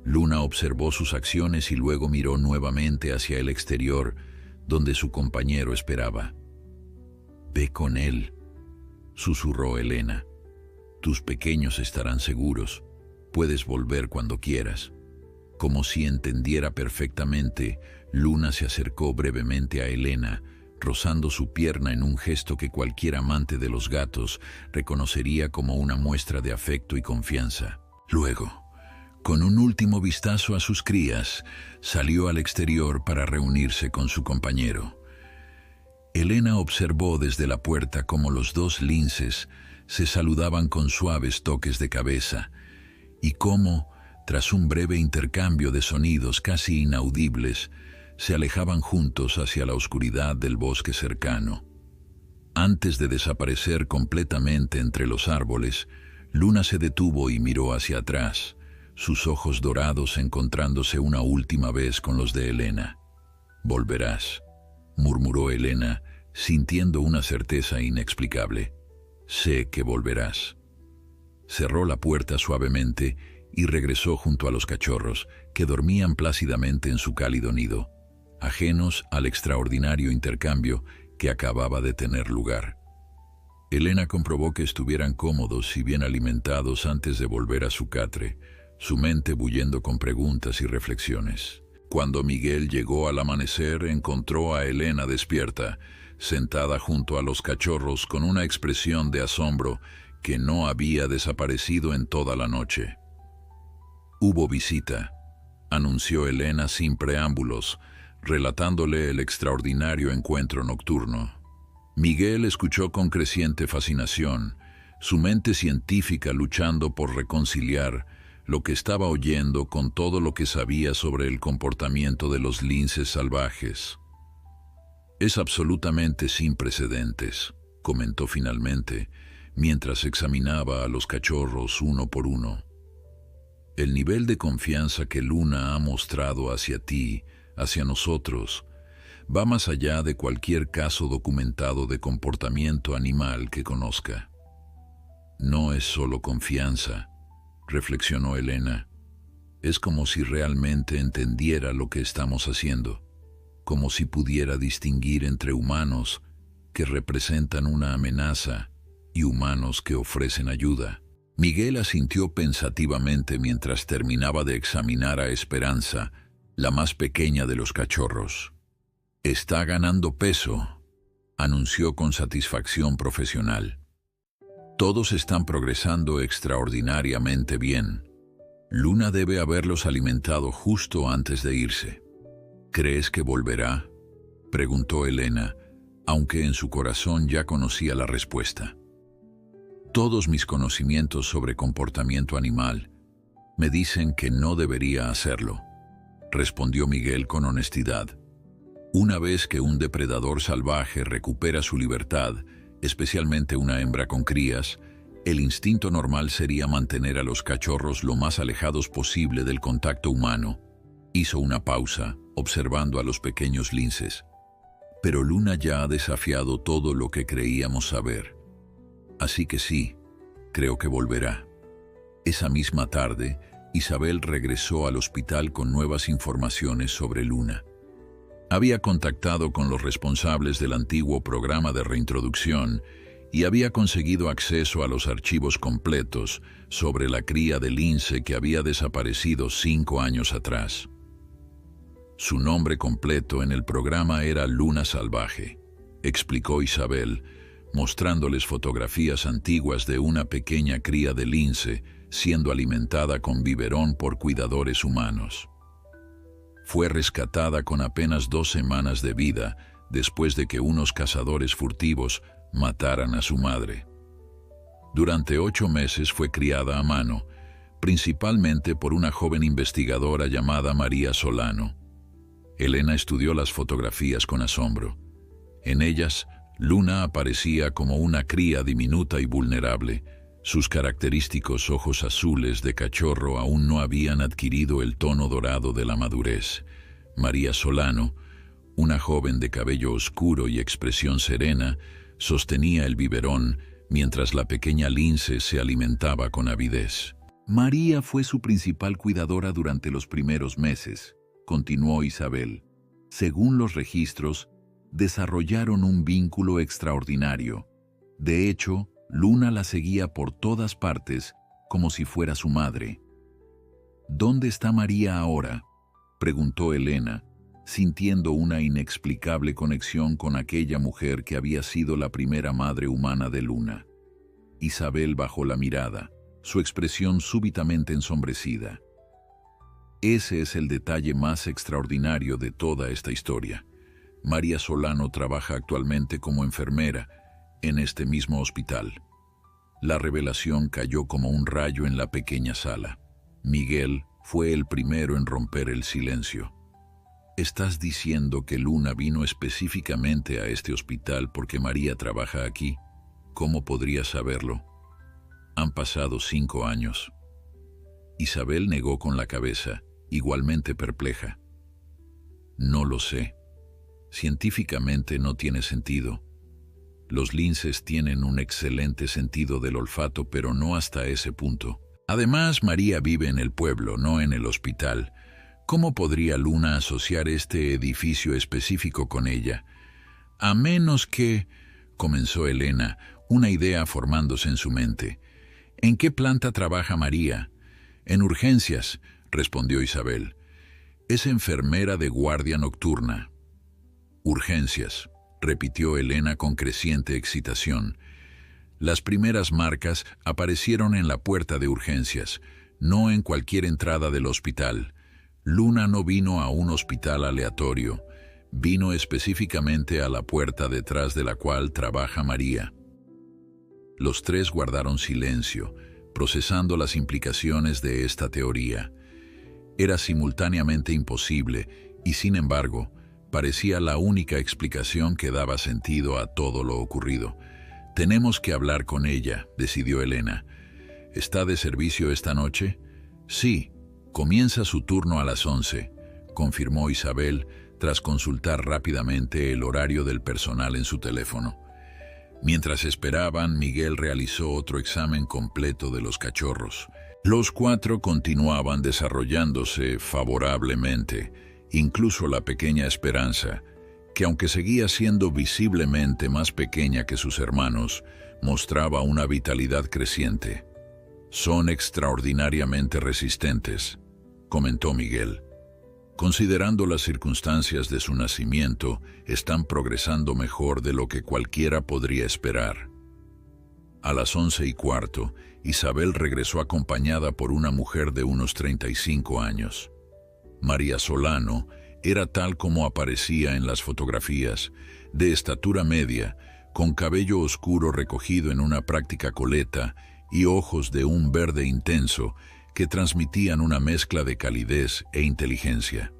Luna observó sus acciones y luego miró nuevamente hacia el exterior, donde su compañero esperaba. «Ve con él», susurró Elena. «Tus pequeños estarán seguros. Puedes volver cuando quieras». Como si entendiera perfectamente, Luna se acercó brevemente a Elena, rozando su pierna en un gesto que cualquier amante de los gatos reconocería como una muestra de afecto y confianza. Luego, con un último vistazo a sus crías, salió al exterior para reunirse con su compañero. Elena observó desde la puerta cómo los 2 linces se saludaban con suaves toques de cabeza y cómo, tras un breve intercambio de sonidos casi inaudibles, se alejaban juntos hacia la oscuridad del bosque cercano. Antes de desaparecer completamente entre los árboles, Luna se detuvo y miró hacia atrás, sus ojos dorados encontrándose una última vez con los de Elena. «Volverás», murmuró Elena, sintiendo una certeza inexplicable. «Sé que volverás». Cerró la puerta suavemente y regresó junto a los cachorros, que dormían plácidamente en su cálido nido, ajenos al extraordinario intercambio que acababa de tener lugar. Elena comprobó que estuvieran cómodos y bien alimentados antes de volver a su catre, su mente bullendo con preguntas y reflexiones. Cuando Miguel llegó al amanecer, encontró a Elena despierta, sentada junto a los cachorros con una expresión de asombro que no había desaparecido en toda la noche. «Hubo visita», anunció Elena sin preámbulos, relatándole el extraordinario encuentro nocturno. Miguel escuchó con creciente fascinación, su mente científica luchando por reconciliar lo que estaba oyendo con todo lo que sabía sobre el comportamiento de los linces salvajes. «Es absolutamente sin precedentes», comentó finalmente, mientras examinaba a los cachorros uno por uno. «El nivel de confianza que Luna ha mostrado hacia ti, hacia nosotros, va más allá de cualquier caso documentado de comportamiento animal que conozca». «No es solo confianza», reflexionó Elena. «Es como si realmente entendiera lo que estamos haciendo, como si pudiera distinguir entre humanos que representan una amenaza y humanos que ofrecen ayuda». Miguel asintió pensativamente mientras terminaba de examinar a Esperanza, la más pequeña de los cachorros. «Está ganando peso», anunció con satisfacción profesional. «Todos están progresando extraordinariamente bien. Luna debe haberlos alimentado justo antes de irse». «¿Crees que volverá?», preguntó Elena, aunque en su corazón ya conocía la respuesta. «Todos mis conocimientos sobre comportamiento animal me dicen que no debería hacerlo», respondió Miguel con honestidad. «Una vez que un depredador salvaje recupera su libertad, especialmente una hembra con crías, el instinto normal sería mantener a los cachorros lo más alejados posible del contacto humano». Hizo una pausa, observando a los pequeños linces. «Pero Luna ya ha desafiado todo lo que creíamos saber. Así que sí, creo que volverá». Esa misma tarde, Isabel regresó al hospital con nuevas informaciones sobre Luna. Había contactado con los responsables del antiguo programa de reintroducción y había conseguido acceso a los archivos completos sobre la cría de lince que había desaparecido 5 años atrás. Su nombre completo en el programa era Luna Salvaje, explicó Isabel, mostrándoles fotografías antiguas de una pequeña cría de lince siendo alimentada con biberón por cuidadores humanos. Fue rescatada con apenas 2 semanas de vida después de que unos cazadores furtivos mataran a su madre. Durante 8 meses fue criada a mano, principalmente por una joven investigadora llamada María Solano. Elena estudió las fotografías con asombro. En ellas, Luna aparecía como una cría diminuta y vulnerable. Sus característicos ojos azules de cachorro aún no habían adquirido el tono dorado de la madurez. María Solano, una joven de cabello oscuro y expresión serena, sostenía el biberón mientras la pequeña lince se alimentaba con avidez. «María fue su principal cuidadora durante los primeros meses», continuó Isabel. «Según los registros, desarrollaron un vínculo extraordinario. De hecho, Luna la seguía por todas partes como si fuera su madre». «¿Dónde está María ahora?», preguntó Elena, sintiendo una inexplicable conexión con aquella mujer que había sido la primera madre humana de Luna. Isabel bajó la mirada, su expresión súbitamente ensombrecida. «Ese es el detalle más extraordinario de toda esta historia. María Solano trabaja actualmente como enfermera en este mismo hospital». La revelación cayó como un rayo en la pequeña sala. Miguel fue el primero en romper el silencio. «¿Estás diciendo que Luna vino específicamente a este hospital porque María trabaja aquí? ¿Cómo podría saberlo? Han pasado 5 años». Isabel negó con la cabeza, igualmente perpleja. «No lo sé. Científicamente no tiene sentido. Los linces tienen un excelente sentido del olfato, pero no hasta ese punto. Además, María vive en el pueblo, no en el hospital. ¿Cómo podría Luna asociar este edificio específico con ella? A menos que, comenzó Elena, una idea formándose en su mente. ¿En qué planta trabaja María? En urgencias, respondió Isabel. Es enfermera de guardia nocturna. Urgencias, repitió Elena con creciente excitación. Las primeras marcas aparecieron en la puerta de urgencias, no en cualquier entrada del hospital. Luna no vino a un hospital aleatorio, vino específicamente a la puerta detrás de la cual trabaja María. Los tres guardaron silencio, procesando las implicaciones de esta teoría. Era simultáneamente imposible y, sin embargo, parecía la única explicación que daba sentido a todo lo ocurrido. «Tenemos que hablar con ella», decidió Elena. «¿Está de servicio esta noche?» «Sí, comienza su turno a las 11», confirmó Isabel, tras consultar rápidamente el horario del personal en su teléfono. Mientras esperaban, Miguel realizó otro examen completo de los cachorros. Los 4 continuaban desarrollándose favorablemente, incluso la pequeña Esperanza, que aunque seguía siendo visiblemente más pequeña que sus hermanos, mostraba una vitalidad creciente. «Son extraordinariamente resistentes», comentó Miguel. «Considerando las circunstancias de su nacimiento, están progresando mejor de lo que cualquiera podría esperar». A las 11:15, Isabel regresó acompañada por una mujer de unos 35 años. María Solano era tal como aparecía en las fotografías, de estatura media, con cabello oscuro recogido en una práctica coleta y ojos de un verde intenso que transmitían una mezcla de calidez e inteligencia.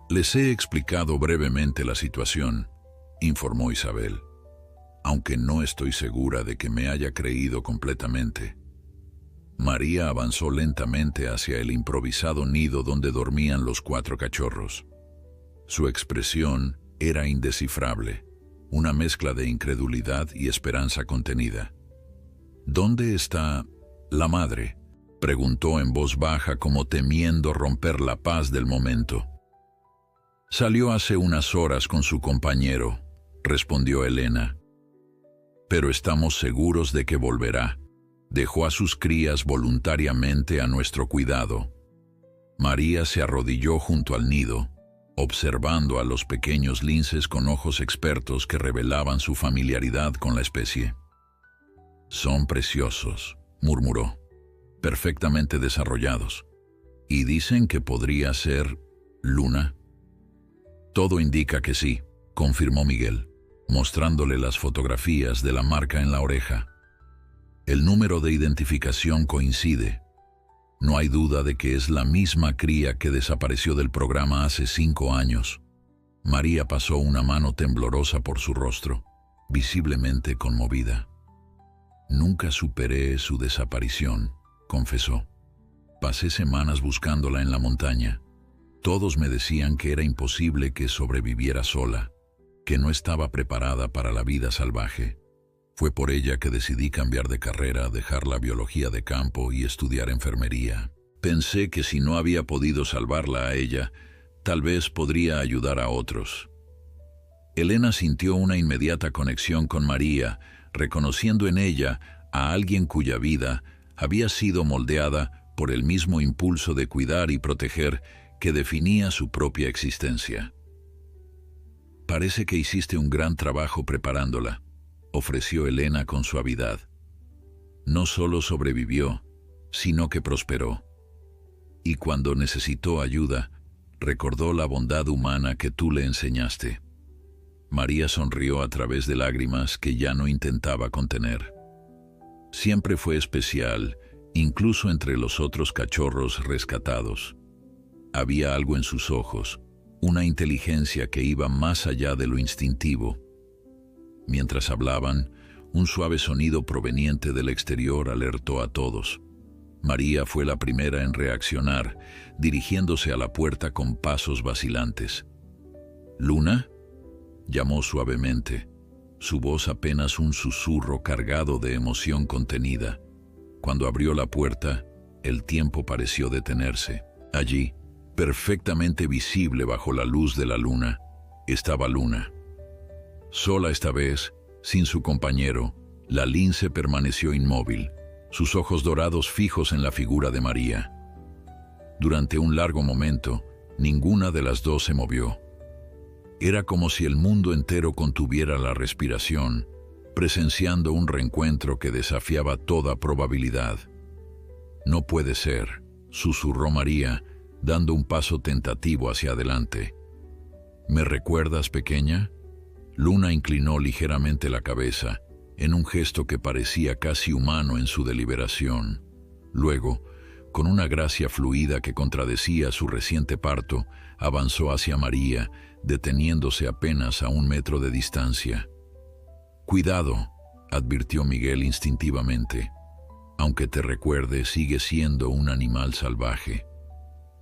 «Les he explicado brevemente la situación», informó Isabel, «aunque no estoy segura de que me haya creído completamente». María avanzó lentamente hacia el improvisado nido donde dormían los 4 cachorros. Su expresión era indescifrable, una mezcla de incredulidad y esperanza contenida. «¿Dónde está la madre?», preguntó en voz baja como temiendo romper la paz del momento. «Salió hace unas horas con su compañero», respondió Elena. «Pero estamos seguros de que volverá. Dejó a sus crías voluntariamente a nuestro cuidado». María se arrodilló junto al nido, observando a los pequeños linces con ojos expertos que revelaban su familiaridad con la especie. «Son preciosos», murmuró, «perfectamente desarrollados. ¿Y dicen que podría ser Luna?» «Todo indica que sí», confirmó Miguel, mostrándole las fotografías de la marca en la oreja. «El número de identificación coincide. No hay duda de que es la misma cría que desapareció del programa hace 5 años». María pasó una mano temblorosa por su rostro, visiblemente conmovida. «Nunca superé su desaparición», confesó. «Pasé semanas buscándola en la montaña. Todos me decían que era imposible que sobreviviera sola, que no estaba preparada para la vida salvaje. Fue por ella que decidí cambiar de carrera, dejar la biología de campo y estudiar enfermería. Pensé que si no había podido salvarla a ella, tal vez podría ayudar a otros». Elena sintió una inmediata conexión con María, reconociendo en ella a alguien cuya vida había sido moldeada por el mismo impulso de cuidar y proteger que definía su propia existencia. «Parece que hiciste un gran trabajo preparándola», ofreció Elena con suavidad. «No solo sobrevivió, sino que prosperó. Y cuando necesitó ayuda, recordó la bondad humana que tú le enseñaste». María sonrió a través de lágrimas que ya no intentaba contener. Siempre fue especial, incluso entre los otros cachorros rescatados. Había algo en sus ojos, una inteligencia que iba más allá de lo instintivo. Mientras hablaban, un suave sonido proveniente del exterior alertó a todos. María fue la primera en reaccionar, dirigiéndose a la puerta con pasos vacilantes. «¿Luna?», llamó suavemente. su voz apenas un susurro cargado de emoción contenida. Cuando abrió la puerta, el tiempo pareció detenerse. Allí, perfectamente visible bajo la luz de la luna, estaba Luna. Sola esta vez, sin su compañero, la lince permaneció inmóvil, sus ojos dorados fijos en la figura de María. Durante un largo momento, ninguna de las dos se movió. Era como si el mundo entero contuviera la respiración, presenciando un reencuentro que desafiaba toda probabilidad. «No puede ser», susurró María, dando un paso tentativo hacia adelante. «¿Me recuerdas, pequeña?». Luna inclinó ligeramente la cabeza, en un gesto que parecía casi humano en su deliberación. Luego, con una gracia fluida que contradecía su reciente parto, avanzó hacia María, deteniéndose apenas a 1 metro de distancia. «Cuidado», advirtió Miguel instintivamente. «Aunque te recuerde, sigue siendo un animal salvaje».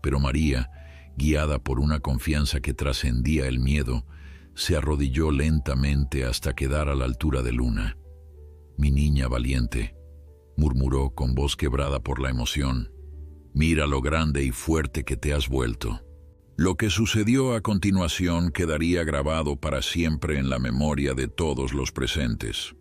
Pero María, guiada por una confianza que trascendía el miedo, se arrodilló lentamente hasta quedar a la altura de Luna. «Mi niña valiente», murmuró con voz quebrada por la emoción, «mira lo grande y fuerte que te has vuelto». Lo que sucedió a continuación quedaría grabado para siempre en la memoria de todos los presentes.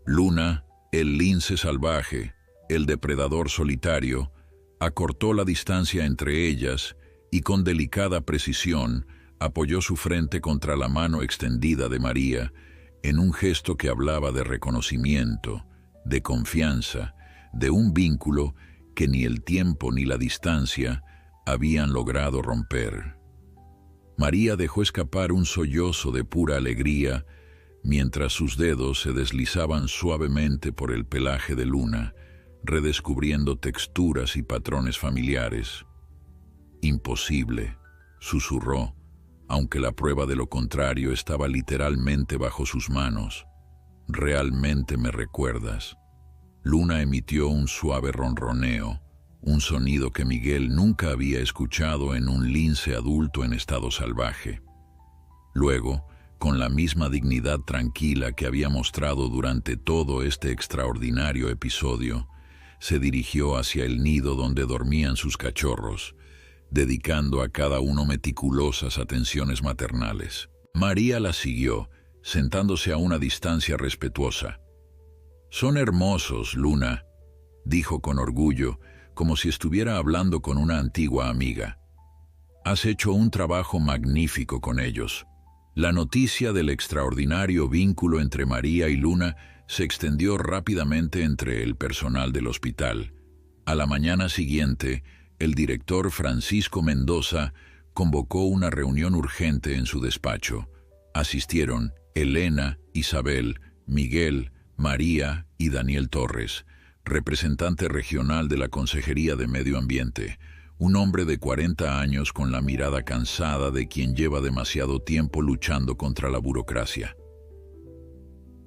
Luna, el lince salvaje, el depredador solitario, acortó la distancia entre ellas y con delicada precisión apoyó su frente contra la mano extendida de María en un gesto que hablaba de reconocimiento, de confianza, de un vínculo que ni el tiempo ni la distancia habían logrado romper. María dejó escapar un sollozo de pura alegría mientras sus dedos se deslizaban suavemente por el pelaje de Luna, redescubriendo texturas y patrones familiares. «Imposible», susurró, aunque la prueba de lo contrario estaba literalmente bajo sus manos. «¿Realmente me recuerdas?». Luna emitió un suave ronroneo, un sonido que Miguel nunca había escuchado en un lince adulto en estado salvaje. Luego, con la misma dignidad tranquila que había mostrado durante todo este extraordinario episodio, se dirigió hacia el nido donde dormían sus cachorros, dedicando a cada uno meticulosas atenciones maternales. María la siguió, sentándose a una distancia respetuosa. «Son hermosos, Luna», dijo con orgullo, como si estuviera hablando con una antigua amiga. «Has hecho un trabajo magnífico con ellos». La noticia del extraordinario vínculo entre María y Luna se extendió rápidamente entre el personal del hospital. A la mañana siguiente, el director Francisco Mendoza convocó una reunión urgente en su despacho. Asistieron Elena, Isabel, Miguel, María y Daniel Torres, representante regional de la Consejería de Medio Ambiente, un hombre de 40 años con la mirada cansada de quien lleva demasiado tiempo luchando contra la burocracia.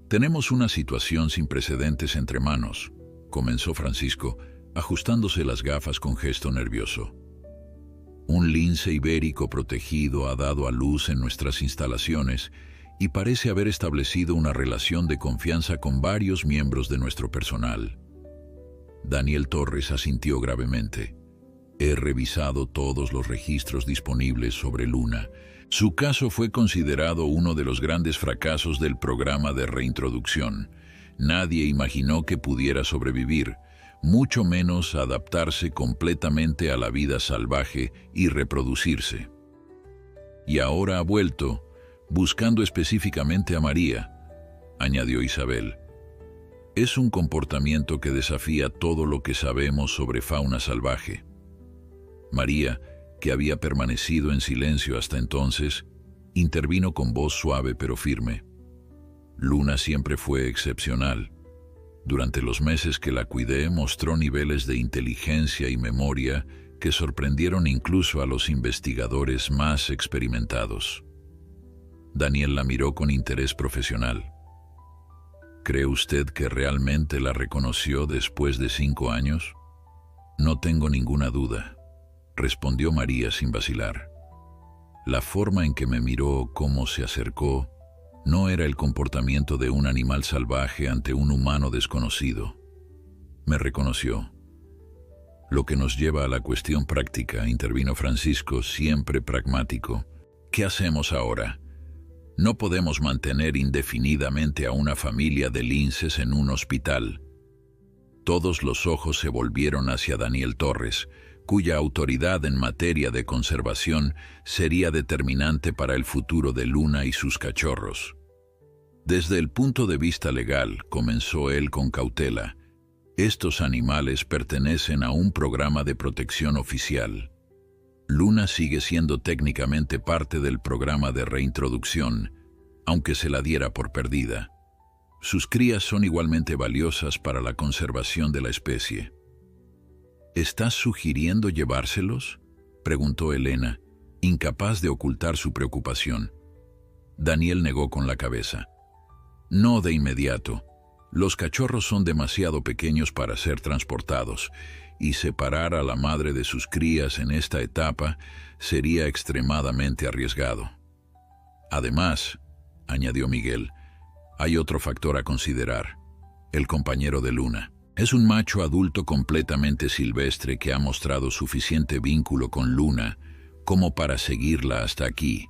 «Tenemos una situación sin precedentes entre manos», comenzó Francisco, ajustándose las gafas con gesto nervioso. «Un lince ibérico protegido ha dado a luz en nuestras instalaciones y parece haber establecido una relación de confianza con varios miembros de nuestro personal». Daniel Torres asintió gravemente. «He revisado todos los registros disponibles sobre Luna. Su caso fue considerado uno de los grandes fracasos del programa de reintroducción. Nadie imaginó que pudiera sobrevivir, mucho menos adaptarse completamente a la vida salvaje y reproducirse. Y ahora ha vuelto, buscando específicamente a María», añadió Isabel. «Es un comportamiento que desafía todo lo que sabemos sobre fauna salvaje». María, que había permanecido en silencio hasta entonces, intervino con voz suave pero firme. «Luna siempre fue excepcional. Durante los meses que la cuidé mostró niveles de inteligencia y memoria que sorprendieron incluso a los investigadores más experimentados». Daniel la miró con interés profesional. «¿Cree usted que realmente la reconoció después de 5 años?» «No tengo ninguna duda», respondió María sin vacilar. «La forma en que me miró, cómo se acercó, No era el comportamiento de un animal salvaje ante un humano desconocido. Me reconoció. Lo que nos lleva a la cuestión práctica, intervino Francisco, siempre pragmático. ¿Qué hacemos ahora? No podemos mantener indefinidamente a una familia de linces en un hospital. Todos los ojos se volvieron hacia Daniel Torres, cuya autoridad en materia de conservación sería determinante para el futuro de Luna y sus cachorros. Desde el punto de vista legal, comenzó él con cautela, estos animales pertenecen a un programa de protección oficial. Luna sigue siendo técnicamente parte del programa de reintroducción, aunque se la diera por perdida. Sus crías son igualmente valiosas para la conservación de la especie. ¿Estás sugiriendo llevárselos?, preguntó Elena, incapaz de ocultar su preocupación. Daniel negó con la cabeza. No de inmediato. Los cachorros son demasiado pequeños para ser transportados, y separar a la madre de sus crías en esta etapa sería extremadamente arriesgado. Además, añadió Miguel, hay otro factor a considerar: el compañero de Luna. Es un macho adulto completamente silvestre que ha mostrado suficiente vínculo con Luna como para seguirla hasta aquí,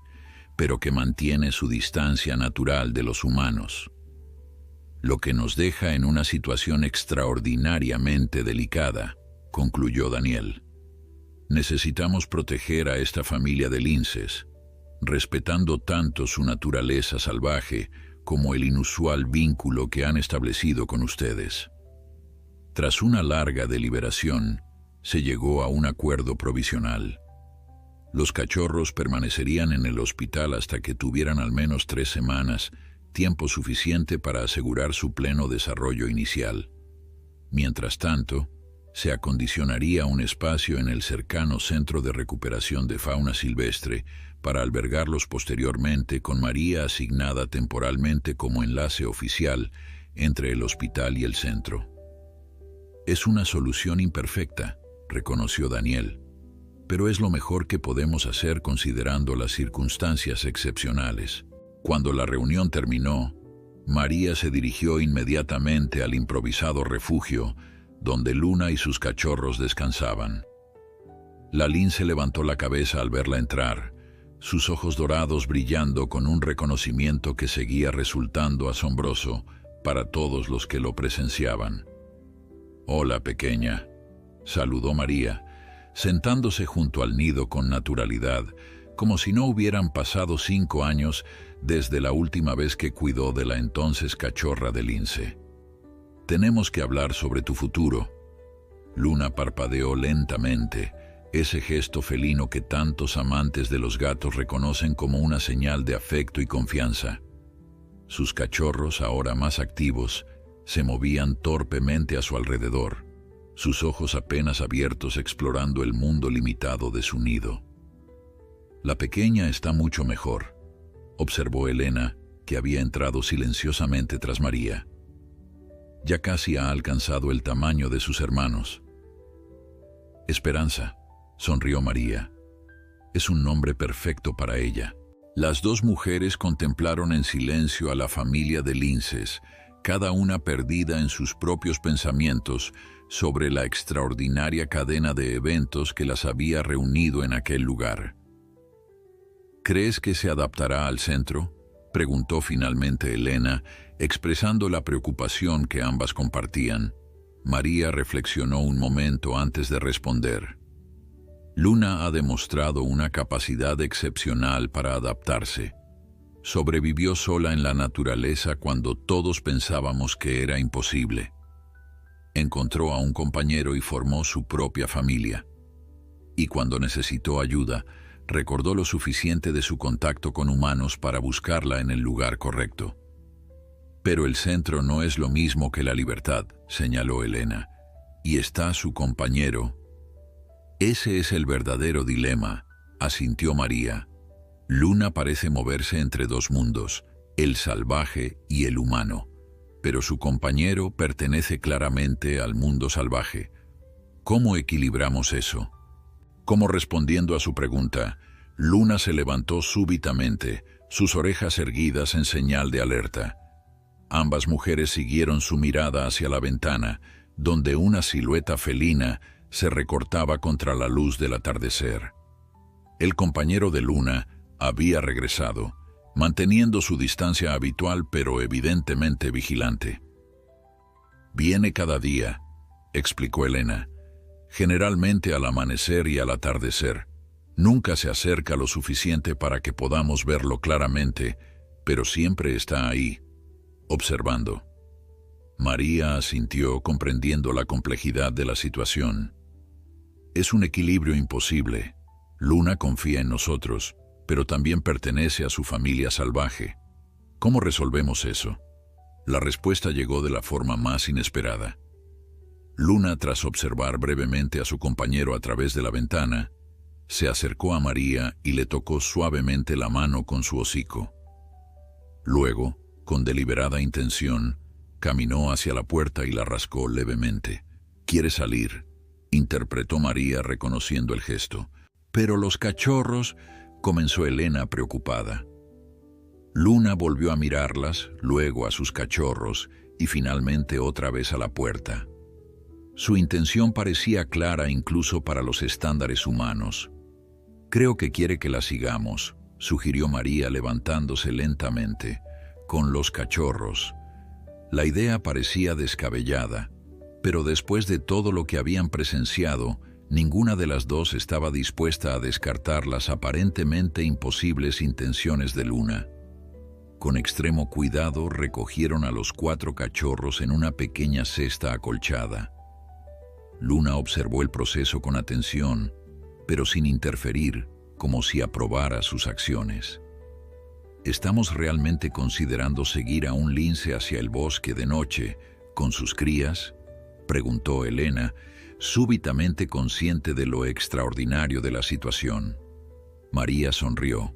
pero que mantiene su distancia natural de los humanos, lo que nos deja en una situación extraordinariamente delicada, concluyó Daniel. Necesitamos proteger a esta familia de linces, respetando tanto su naturaleza salvaje como el inusual vínculo que han establecido con ustedes. Tras una larga deliberación, se llegó a un acuerdo provisional. Los cachorros permanecerían en el hospital hasta que tuvieran al menos 3 semanas, tiempo suficiente para asegurar su pleno desarrollo inicial. Mientras tanto, se acondicionaría un espacio en el cercano Centro de Recuperación de Fauna Silvestre para albergarlos posteriormente, con María asignada temporalmente como enlace oficial entre el hospital y el centro. Es una solución imperfecta, reconoció Daniel, pero es lo mejor que podemos hacer considerando las circunstancias excepcionales. Cuando la reunión terminó, María se dirigió inmediatamente al improvisado refugio donde Luna y sus cachorros descansaban. La lince levantó la cabeza al verla entrar, sus ojos dorados brillando con un reconocimiento que seguía resultando asombroso para todos los que lo presenciaban. «Hola, pequeña», saludó María, sentándose junto al nido con naturalidad, como si no hubieran pasado 5 años desde la última vez que cuidó de la entonces cachorra de lince. «Tenemos que hablar sobre tu futuro». Luna parpadeó lentamente, ese gesto felino que tantos amantes de los gatos reconocen como una señal de afecto y confianza. Sus cachorros, ahora más activos, se movían torpemente a su alrededor, sus ojos apenas abiertos explorando el mundo limitado de su nido. «La pequeña está mucho mejor», observó Elena, que había entrado silenciosamente tras María. «Ya casi ha alcanzado el tamaño de sus hermanos». «Esperanza», sonrió María. «Es un nombre perfecto para ella». Las dos mujeres contemplaron en silencio a la familia de linces, cada una perdida en sus propios pensamientos sobre la extraordinaria cadena de eventos que las había reunido en aquel lugar. «¿Crees que se adaptará al centro?», preguntó finalmente Elena, expresando la preocupación que ambas compartían. María reflexionó un momento antes de responder. «Luna ha demostrado una capacidad excepcional para adaptarse. Sobrevivió sola en la naturaleza cuando todos pensábamos que era imposible. Encontró a un compañero y formó su propia familia. Y cuando necesitó ayuda, recordó lo suficiente de su contacto con humanos para buscarla en el lugar correcto». «Pero el centro no es lo mismo que la libertad», señaló Elena, «y está su compañero». «Ese es el verdadero dilema», asintió María. «Luna parece moverse entre 2 mundos, el salvaje y el humano, pero su compañero pertenece claramente al mundo salvaje. ¿Cómo equilibramos eso?». Como respondiendo a su pregunta, Luna se levantó súbitamente, sus orejas erguidas en señal de alerta. Ambas mujeres siguieron su mirada hacia la ventana, donde una silueta felina se recortaba contra la luz del atardecer. El compañero de Luna había regresado, manteniendo su distancia habitual pero evidentemente vigilante. «Viene cada día», explicó Elena, «generalmente al amanecer y al atardecer. Nunca se acerca lo suficiente para que podamos verlo claramente, pero siempre está ahí, observando». María asintió, comprendiendo la complejidad de la situación. «Es un equilibrio imposible. Luna confía en nosotros, pero también pertenece a su familia salvaje. ¿Cómo resolvemos eso?». La respuesta llegó de la forma más inesperada. Luna, tras observar brevemente a su compañero a través de la ventana, se acercó a María y le tocó suavemente la mano con su hocico. Luego, con deliberada intención, caminó hacia la puerta y la rascó levemente. «¿Quiere salir?», interpretó María reconociendo el gesto. «Pero los cachorros», comenzó Elena preocupada. Luna volvió a mirarlas, luego a sus cachorros y finalmente otra vez a la puerta. Su intención parecía clara incluso para los estándares humanos. «Creo que quiere que la sigamos», sugirió María levantándose lentamente, «con los cachorros». La idea parecía descabellada, pero después de todo lo que habían presenciado, ninguna de las dos estaba dispuesta a descartar las aparentemente imposibles intenciones de Luna. Con extremo cuidado recogieron a los 4 cachorros en una pequeña cesta acolchada. Luna observó el proceso con atención, pero sin interferir, como si aprobara sus acciones. «¿Estamos realmente considerando seguir a un lince hacia el bosque de noche con sus crías?», preguntó Elena, súbitamente consciente de lo extraordinario de la situación. María sonrió,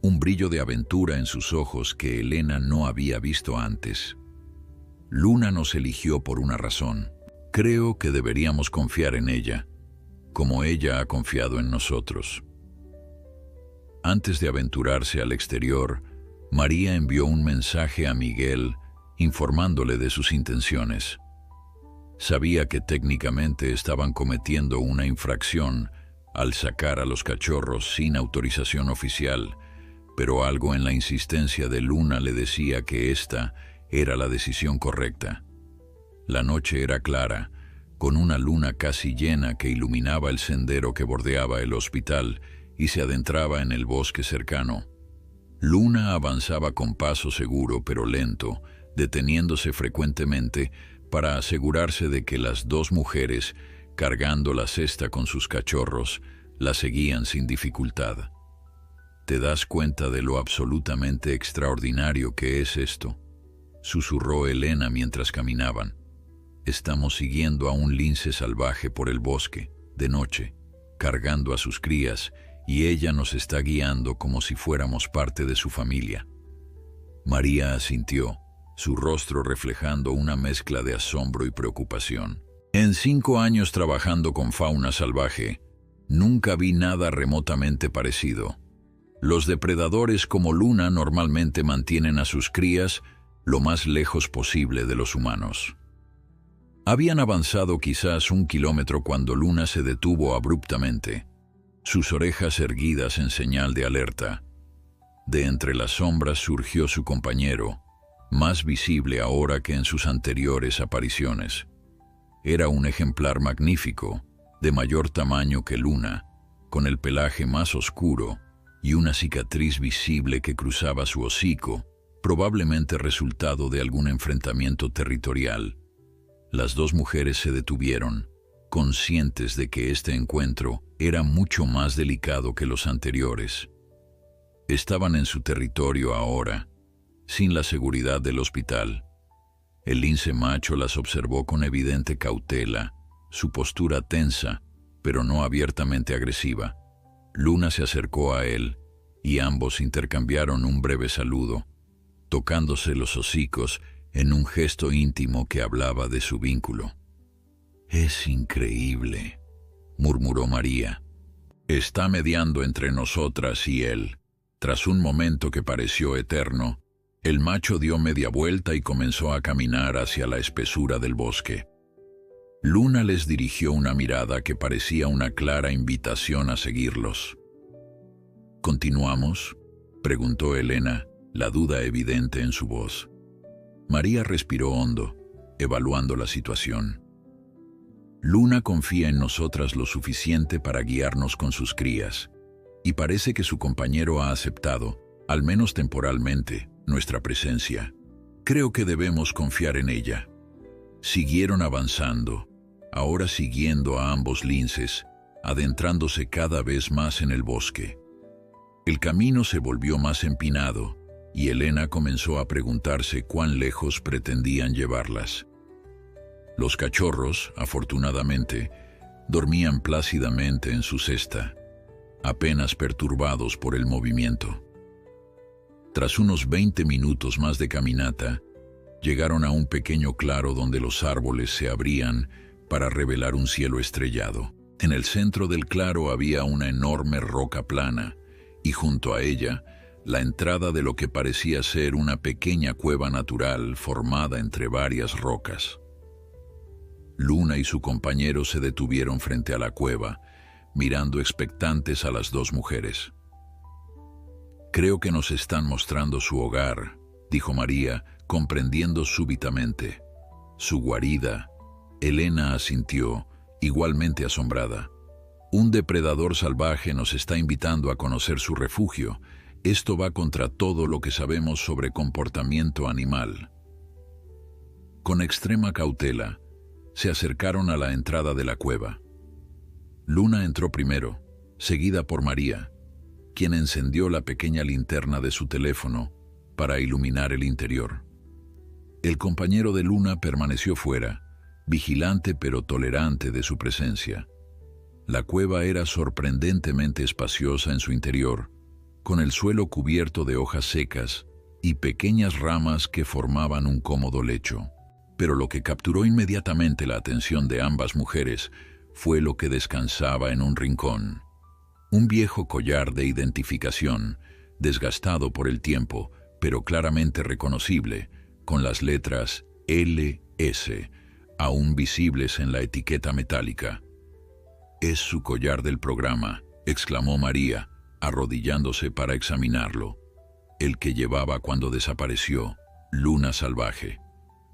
un brillo de aventura en sus ojos que Elena no había visto antes. «Luna nos eligió por una razón. Creo que deberíamos confiar en ella, como ella ha confiado en nosotros». Antes de aventurarse al exterior, María envió un mensaje a Miguel informándole de sus intenciones. Sabía que técnicamente estaban cometiendo una infracción al sacar a los cachorros sin autorización oficial, pero algo en la insistencia de Luna le decía que esta era la decisión correcta. La noche era clara, con una luna casi llena que iluminaba el sendero que bordeaba el hospital y se adentraba en el bosque cercano. Luna avanzaba con paso seguro pero lento, deteniéndose frecuentemente para asegurarse de que las 2 mujeres, cargando la cesta con sus cachorros, la seguían sin dificultad. «¿Te das cuenta de lo absolutamente extraordinario que es esto?», susurró Elena mientras caminaban. «Estamos siguiendo a un lince salvaje por el bosque, de noche, cargando a sus crías, y ella nos está guiando como si fuéramos parte de su familia». María asintió, su rostro reflejando una mezcla de asombro y preocupación. «En 5 años trabajando con fauna salvaje, nunca vi nada remotamente parecido. Los depredadores como Luna normalmente mantienen a sus crías lo más lejos posible de los humanos». Habían avanzado quizás 1 kilómetro cuando Luna se detuvo abruptamente, sus orejas erguidas en señal de alerta. De entre las sombras surgió su compañero, más visible ahora que en sus anteriores apariciones. Era un ejemplar magnífico, de mayor tamaño que Luna, con el pelaje más oscuro y una cicatriz visible que cruzaba su hocico, probablemente resultado de algún enfrentamiento territorial. Las 2 mujeres se detuvieron, conscientes de que este encuentro era mucho más delicado que los anteriores. Estaban en su territorio ahora, sin la seguridad del hospital. El lince macho las observó con evidente cautela, su postura tensa, pero no abiertamente agresiva. Luna se acercó a él, y ambos intercambiaron un breve saludo, tocándose los hocicos en un gesto íntimo que hablaba de su vínculo. «Es increíble», murmuró María. «Está mediando entre nosotras y él». Tras un momento que pareció eterno, el macho dio media vuelta y comenzó a caminar hacia la espesura del bosque. Luna les dirigió una mirada que parecía una clara invitación a seguirlos. ¿Continuamos?, preguntó Elena, la duda evidente en su voz. María respiró hondo, evaluando la situación. Luna confía en nosotras lo suficiente para guiarnos con sus crías, y parece que su compañero ha aceptado, al menos temporalmente, nuestra presencia. Creo que debemos confiar en ella. Siguieron avanzando, ahora siguiendo a ambos linces, adentrándose cada vez más en el bosque. El camino se volvió más empinado, y Elena comenzó a preguntarse cuán lejos pretendían llevarlas. Los cachorros, afortunadamente, dormían plácidamente en su cesta, apenas perturbados por el movimiento. Tras unos 20 minutos más de caminata, llegaron a un pequeño claro donde los árboles se abrían para revelar un cielo estrellado. En el centro del claro había una enorme roca plana, y junto a ella, la entrada de lo que parecía ser una pequeña cueva natural formada entre varias rocas. Luna y su compañero se detuvieron frente a la cueva, mirando expectantes a las dos mujeres. «Creo que nos están mostrando su hogar», dijo María, comprendiendo súbitamente. «Su guarida». Elena asintió, igualmente asombrada. «Un depredador salvaje nos está invitando a conocer su refugio. Esto va contra todo lo que sabemos sobre comportamiento animal». Con extrema cautela, se acercaron a la entrada de la cueva. Luna entró primero, seguida por María, quien encendió la pequeña linterna de su teléfono para iluminar el interior. El compañero de Luna permaneció fuera, vigilante pero tolerante de su presencia. La cueva era sorprendentemente espaciosa en su interior, con el suelo cubierto de hojas secas y pequeñas ramas que formaban un cómodo lecho. Pero lo que capturó inmediatamente la atención de ambas mujeres fue lo que descansaba en un rincón. Un viejo collar de identificación, desgastado por el tiempo, pero claramente reconocible, con las letras LS, aún visibles en la etiqueta metálica. «Es su collar del programa», exclamó María, arrodillándose para examinarlo. «El que llevaba cuando desapareció, Luna Salvaje».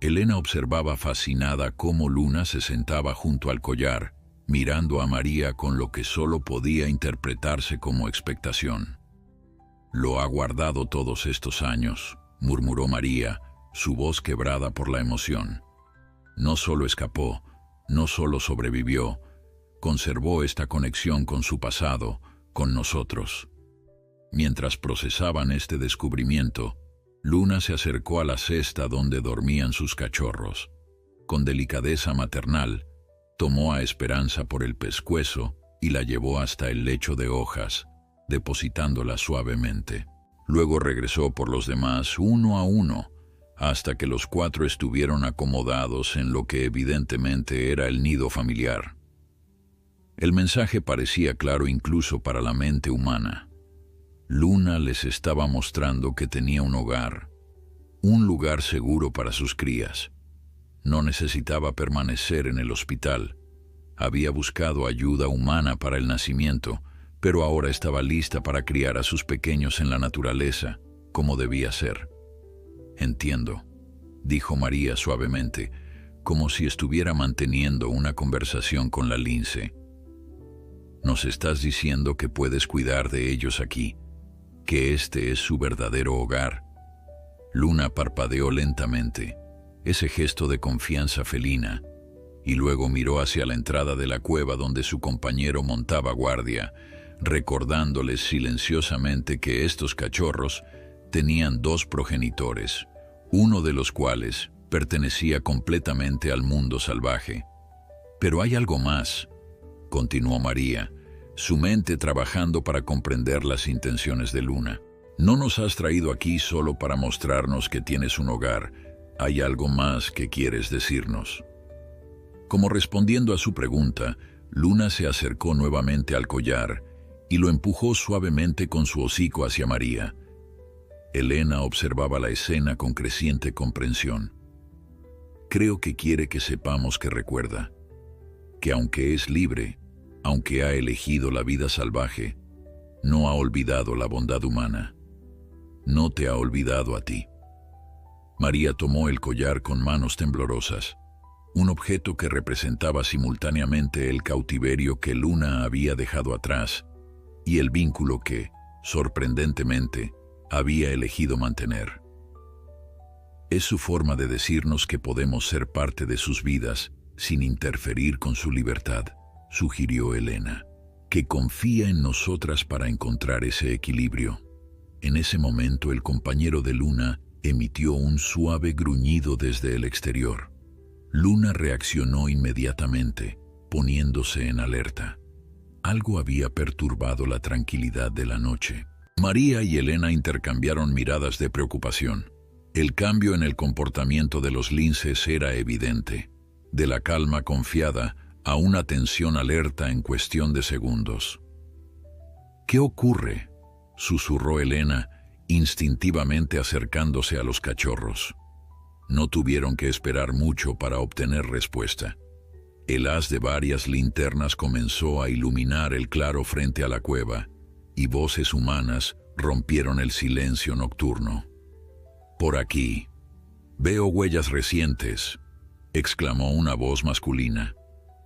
Elena observaba fascinada cómo Luna se sentaba junto al collar, mirando a María con lo que solo podía interpretarse como expectación. «Lo ha guardado todos estos años», murmuró María, su voz quebrada por la emoción. «No solo escapó, no solo sobrevivió, conservó esta conexión con su pasado, con nosotros». Mientras procesaban este descubrimiento, Luna se acercó a la cesta donde dormían sus cachorros. Con delicadeza maternal, tomó a Esperanza por el pescuezo y la llevó hasta el lecho de hojas, depositándola suavemente. Luego regresó por los demás uno a uno, hasta que los cuatro estuvieron acomodados en lo que evidentemente era el nido familiar. El mensaje parecía claro incluso para la mente humana. Luna les estaba mostrando que tenía un hogar, un lugar seguro para sus crías. No necesitaba permanecer en el hospital. Había buscado ayuda humana para el nacimiento, pero ahora estaba lista para criar a sus pequeños en la naturaleza, como debía ser. «Entiendo», dijo María suavemente, como si estuviera manteniendo una conversación con la lince. «Nos estás diciendo que puedes cuidar de ellos aquí, que este es su verdadero hogar». Luna parpadeó lentamente, ese gesto de confianza felina, y luego miró hacia la entrada de la cueva donde su compañero montaba guardia, recordándoles silenciosamente que estos cachorros tenían dos progenitores, uno de los cuales pertenecía completamente al mundo salvaje. «Pero hay algo más», continuó María, su mente trabajando para comprender las intenciones de Luna. «No nos has traído aquí solo para mostrarnos que tienes un hogar. Hay algo más que quieres decirnos». Como respondiendo a su pregunta, Luna se acercó nuevamente al collar y lo empujó suavemente con su hocico hacia María. Elena observaba la escena con creciente comprensión. Creo que quiere que sepamos que recuerda, que aunque es libre, aunque ha elegido la vida salvaje, no ha olvidado la bondad humana. No te ha olvidado a ti. María tomó el collar con manos temblorosas, un objeto que representaba simultáneamente el cautiverio que Luna había dejado atrás y el vínculo que, sorprendentemente, había elegido mantener. Es su forma de decirnos que podemos ser parte de sus vidas sin interferir con su libertad, sugirió Elena, que confía en nosotras para encontrar ese equilibrio. En ese momento el compañero de Luna emitió un suave gruñido desde el exterior. Luna reaccionó inmediatamente, poniéndose en alerta. Algo había perturbado la tranquilidad de la noche. María y Elena intercambiaron miradas de preocupación. El cambio en el comportamiento de los linces era evidente, de la calma confiada a una tensión alerta en cuestión de segundos. «¿Qué ocurre?», susurró Elena, instintivamente acercándose a los cachorros. No tuvieron que esperar mucho para obtener respuesta. El haz de varias linternas comenzó a iluminar el claro frente a la cueva, y voces humanas rompieron el silencio nocturno. «Por aquí. Veo huellas recientes», exclamó una voz masculina.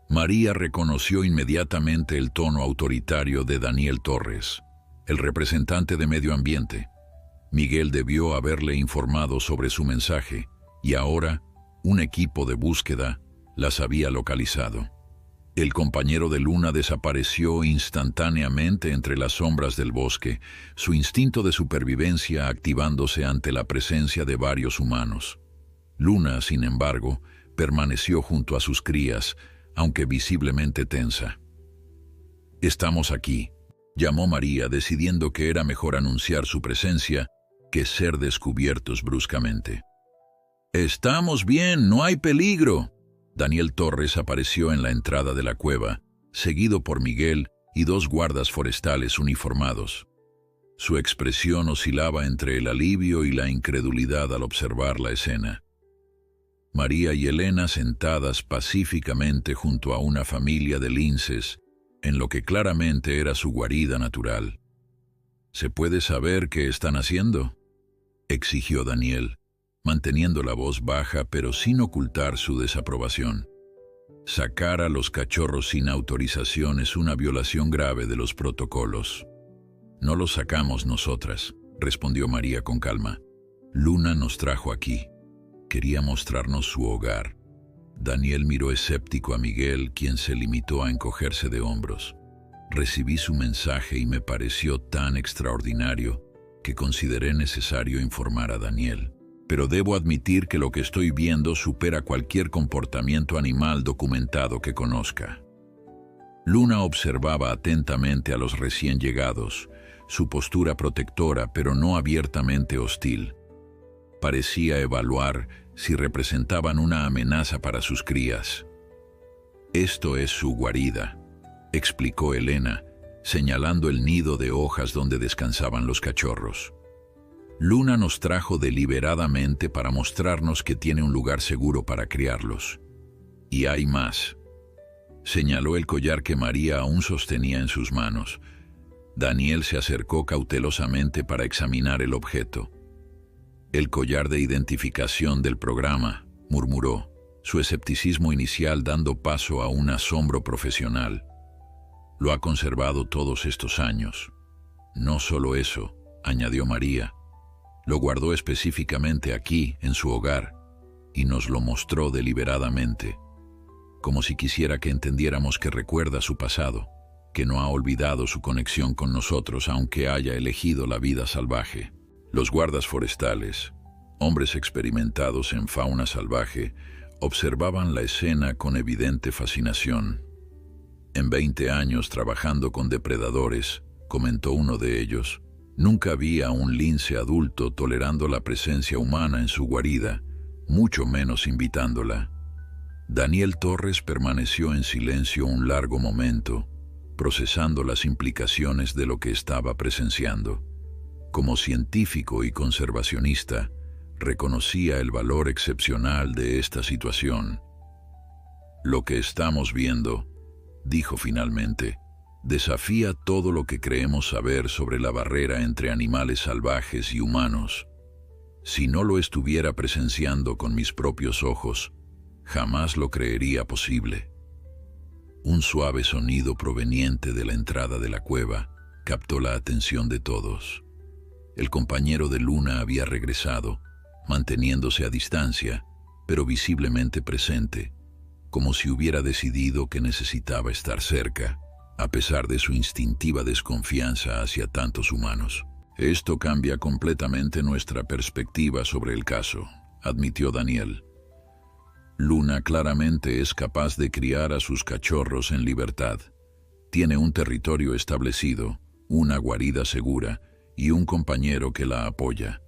María reconoció inmediatamente el tono autoritario de Daniel Torres, el representante de Medio Ambiente. Miguel debió haberle informado sobre su mensaje, y ahora un equipo de búsqueda las había localizado. El compañero de Luna desapareció instantáneamente entre las sombras del bosque, su instinto de supervivencia activándose ante la presencia de varios humanos. Luna, sin embargo, permaneció junto a sus crías, aunque visiblemente tensa. «Estamos aquí», llamó María, decidiendo que era mejor anunciar su presencia que ser descubiertos bruscamente. «Estamos bien, no hay peligro». Daniel Torres apareció en la entrada de la cueva, seguido por Miguel y dos guardas forestales uniformados. Su expresión oscilaba entre el alivio y la incredulidad al observar la escena. María y Elena sentadas pacíficamente junto a una familia de linces, en lo que claramente era su guarida natural. «¿Se puede saber qué están haciendo?», exigió Daniel, manteniendo la voz baja pero sin ocultar su desaprobación. «Sacar a los cachorros sin autorización es una violación grave de los protocolos». «No los sacamos nosotras», respondió María con calma. «Luna nos trajo aquí. Quería mostrarnos su hogar». Daniel miró escéptico a Miguel, quien se limitó a encogerse de hombros. «Recibí su mensaje y me pareció tan extraordinario que consideré necesario informar a Daniel. Pero debo admitir que lo que estoy viendo supera cualquier comportamiento animal documentado que conozca». Luna observaba atentamente a los recién llegados, su postura protectora pero no abiertamente hostil. Parecía evaluar si representaban una amenaza para sus crías. «Esto es su guarida», explicó Elena, señalando el nido de hojas donde descansaban los cachorros. «Luna nos trajo deliberadamente para mostrarnos que tiene un lugar seguro para criarlos. Y hay más». Señaló el collar que María aún sostenía en sus manos. Daniel se acercó cautelosamente para examinar el objeto. «El collar de identificación del programa», murmuró, su escepticismo inicial dando paso a un asombro profesional. «Lo ha conservado todos estos años. No solo eso», añadió María, «lo guardó específicamente aquí, en su hogar, y nos lo mostró deliberadamente, como si quisiera que entendiéramos que recuerda su pasado, que no ha olvidado su conexión con nosotros aunque haya elegido la vida salvaje». Los guardas forestales, hombres experimentados en fauna salvaje, observaban la escena con evidente fascinación. «En 20 años trabajando con depredadores», comentó uno de ellos, «nunca vi a un lince adulto tolerando la presencia humana en su guarida, mucho menos invitándola». Daniel Torres permaneció en silencio un largo momento, procesando las implicaciones de lo que estaba presenciando. Como científico y conservacionista, reconocía el valor excepcional de esta situación. Lo que estamos viendo, dijo finalmente, desafía todo lo que creemos saber sobre la barrera entre animales salvajes y humanos. Si no lo estuviera presenciando con mis propios ojos, jamás lo creería posible. Un suave sonido proveniente de la entrada de la cueva captó la atención de todos. El compañero de Luna había regresado, manteniéndose a distancia, pero visiblemente presente, como si hubiera decidido que necesitaba estar cerca, a pesar de su instintiva desconfianza hacia tantos humanos. Esto cambia completamente nuestra perspectiva sobre el caso, admitió Daniel. Luna claramente es capaz de criar a sus cachorros en libertad. Tiene un territorio establecido, una guarida segura y un compañero que la apoya.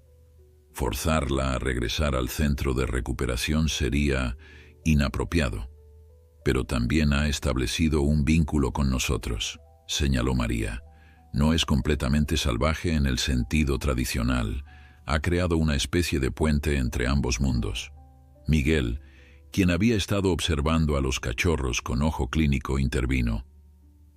Forzarla a regresar al centro de recuperación sería inapropiado. Pero también ha establecido un vínculo con nosotros, señaló María. No es completamente salvaje en el sentido tradicional. Ha creado una especie de puente entre ambos mundos. Miguel, quien había estado observando a los cachorros con ojo clínico, intervino.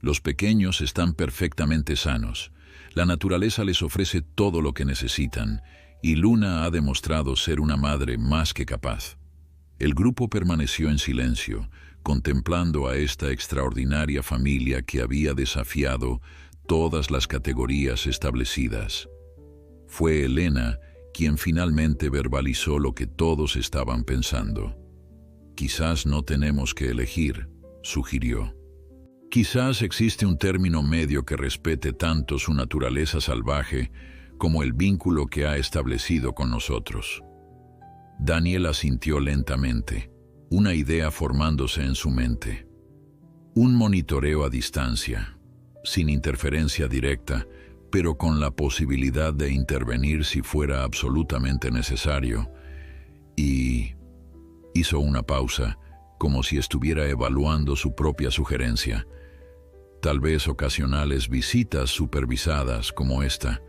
Los pequeños están perfectamente sanos. La naturaleza les ofrece todo lo que necesitan, y Luna ha demostrado ser una madre más que capaz. El grupo permaneció en silencio, contemplando a esta extraordinaria familia que había desafiado todas las categorías establecidas. Fue Elena quien finalmente verbalizó lo que todos estaban pensando. Quizás no tenemos que elegir, sugirió. Quizás existe un término medio que respete tanto su naturaleza salvaje como el vínculo que ha establecido con nosotros. Daniel asintió lentamente, una idea formándose en su mente. Un monitoreo a distancia, sin interferencia directa, pero con la posibilidad de intervenir si fuera absolutamente necesario, y hizo una pausa, como si estuviera evaluando su propia sugerencia. Tal vez ocasionales visitas supervisadas como esta,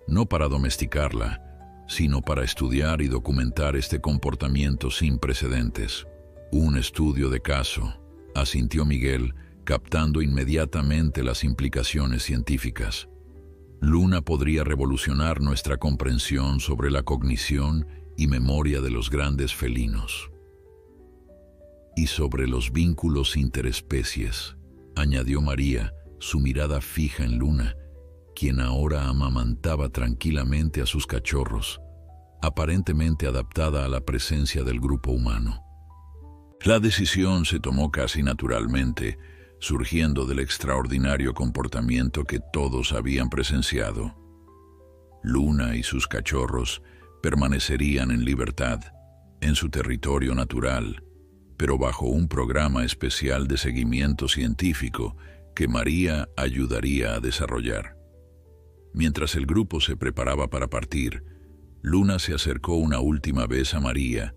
no para domesticarla, sino para estudiar y documentar este comportamiento sin precedentes. Un estudio de caso, asintió Miguel, captando inmediatamente las implicaciones científicas. Luna podría revolucionar nuestra comprensión sobre la cognición y memoria de los grandes felinos. Y sobre los vínculos interespecies, añadió María, su mirada fija en Luna, quien ahora amamantaba tranquilamente a sus cachorros, aparentemente adaptada a la presencia del grupo humano. La decisión se tomó casi naturalmente, surgiendo del extraordinario comportamiento que todos habían presenciado. Luna y sus cachorros permanecerían en libertad, en su territorio natural, pero bajo un programa especial de seguimiento científico que María ayudaría a desarrollar. Mientras el grupo se preparaba para partir, Luna se acercó una última vez a María,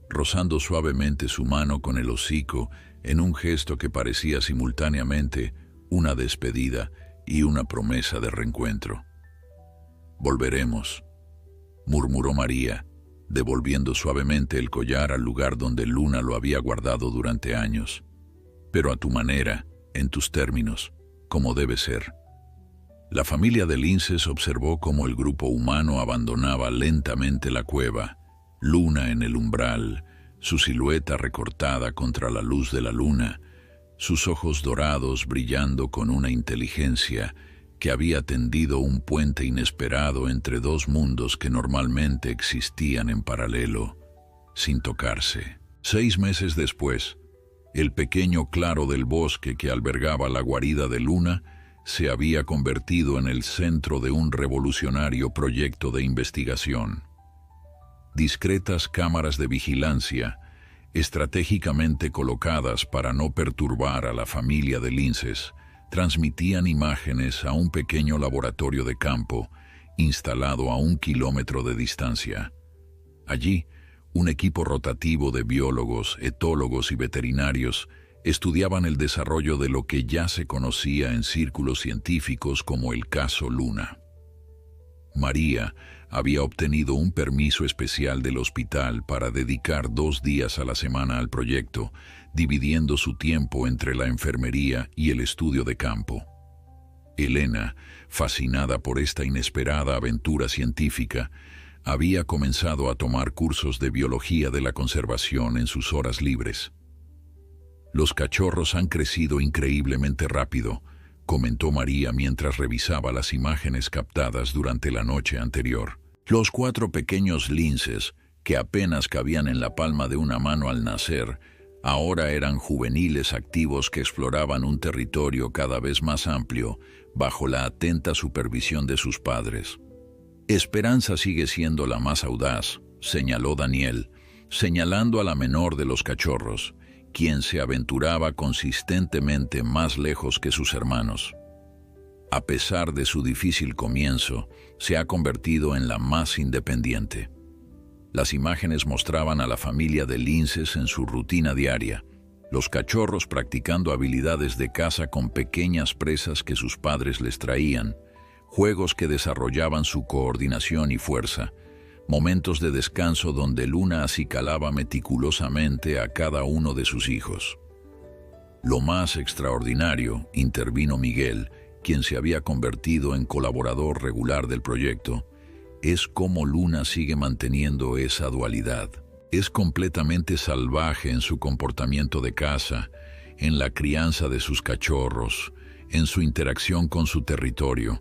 rozando suavemente su mano con el hocico en un gesto que parecía simultáneamente una despedida y una promesa de reencuentro. «Volveremos», murmuró María, devolviendo suavemente el collar al lugar donde Luna lo había guardado durante años. «Pero a tu manera, en tus términos, como debe ser». La familia de linces observó cómo el grupo humano abandonaba lentamente la cueva, Luna en el umbral, su silueta recortada contra la luz de la luna, sus ojos dorados brillando con una inteligencia que había tendido un puente inesperado entre dos mundos que normalmente existían en paralelo, sin tocarse. 6 meses después, el pequeño claro del bosque que albergaba la guarida de Luna se había convertido en el centro de un revolucionario proyecto de investigación. Discretas cámaras de vigilancia, estratégicamente colocadas para no perturbar a la familia de linces, transmitían imágenes a un pequeño laboratorio de campo instalado a 1 kilómetro de distancia. Allí, un equipo rotativo de biólogos, etólogos y veterinarios estudiaban el desarrollo de lo que ya se conocía en círculos científicos como el caso Luna. María había obtenido un permiso especial del hospital para dedicar 2 días a la semana al proyecto, dividiendo su tiempo entre la enfermería y el estudio de campo. Elena, fascinada por esta inesperada aventura científica, había comenzado a tomar cursos de biología de la conservación en sus horas libres. «Los cachorros han crecido increíblemente rápido», comentó María mientras revisaba las imágenes captadas durante la noche anterior. Los 4 pequeños linces, que apenas cabían en la palma de una mano al nacer, ahora eran juveniles activos que exploraban un territorio cada vez más amplio, bajo la atenta supervisión de sus padres. «Esperanza sigue siendo la más audaz», señaló Daniel, señalando a la menor de los cachorros, quien se aventuraba consistentemente más lejos que sus hermanos. A pesar de su difícil comienzo, se ha convertido en la más independiente. Las imágenes mostraban a la familia de linces en su rutina diaria, los cachorros practicando habilidades de caza con pequeñas presas que sus padres les traían, juegos que desarrollaban su coordinación y fuerza, momentos de descanso donde Luna acicalaba meticulosamente a cada uno de sus hijos. Lo más extraordinario, intervino Miguel, quien se había convertido en colaborador regular del proyecto, es cómo Luna sigue manteniendo esa dualidad. Es completamente salvaje en su comportamiento de caza, en la crianza de sus cachorros, en su interacción con su territorio,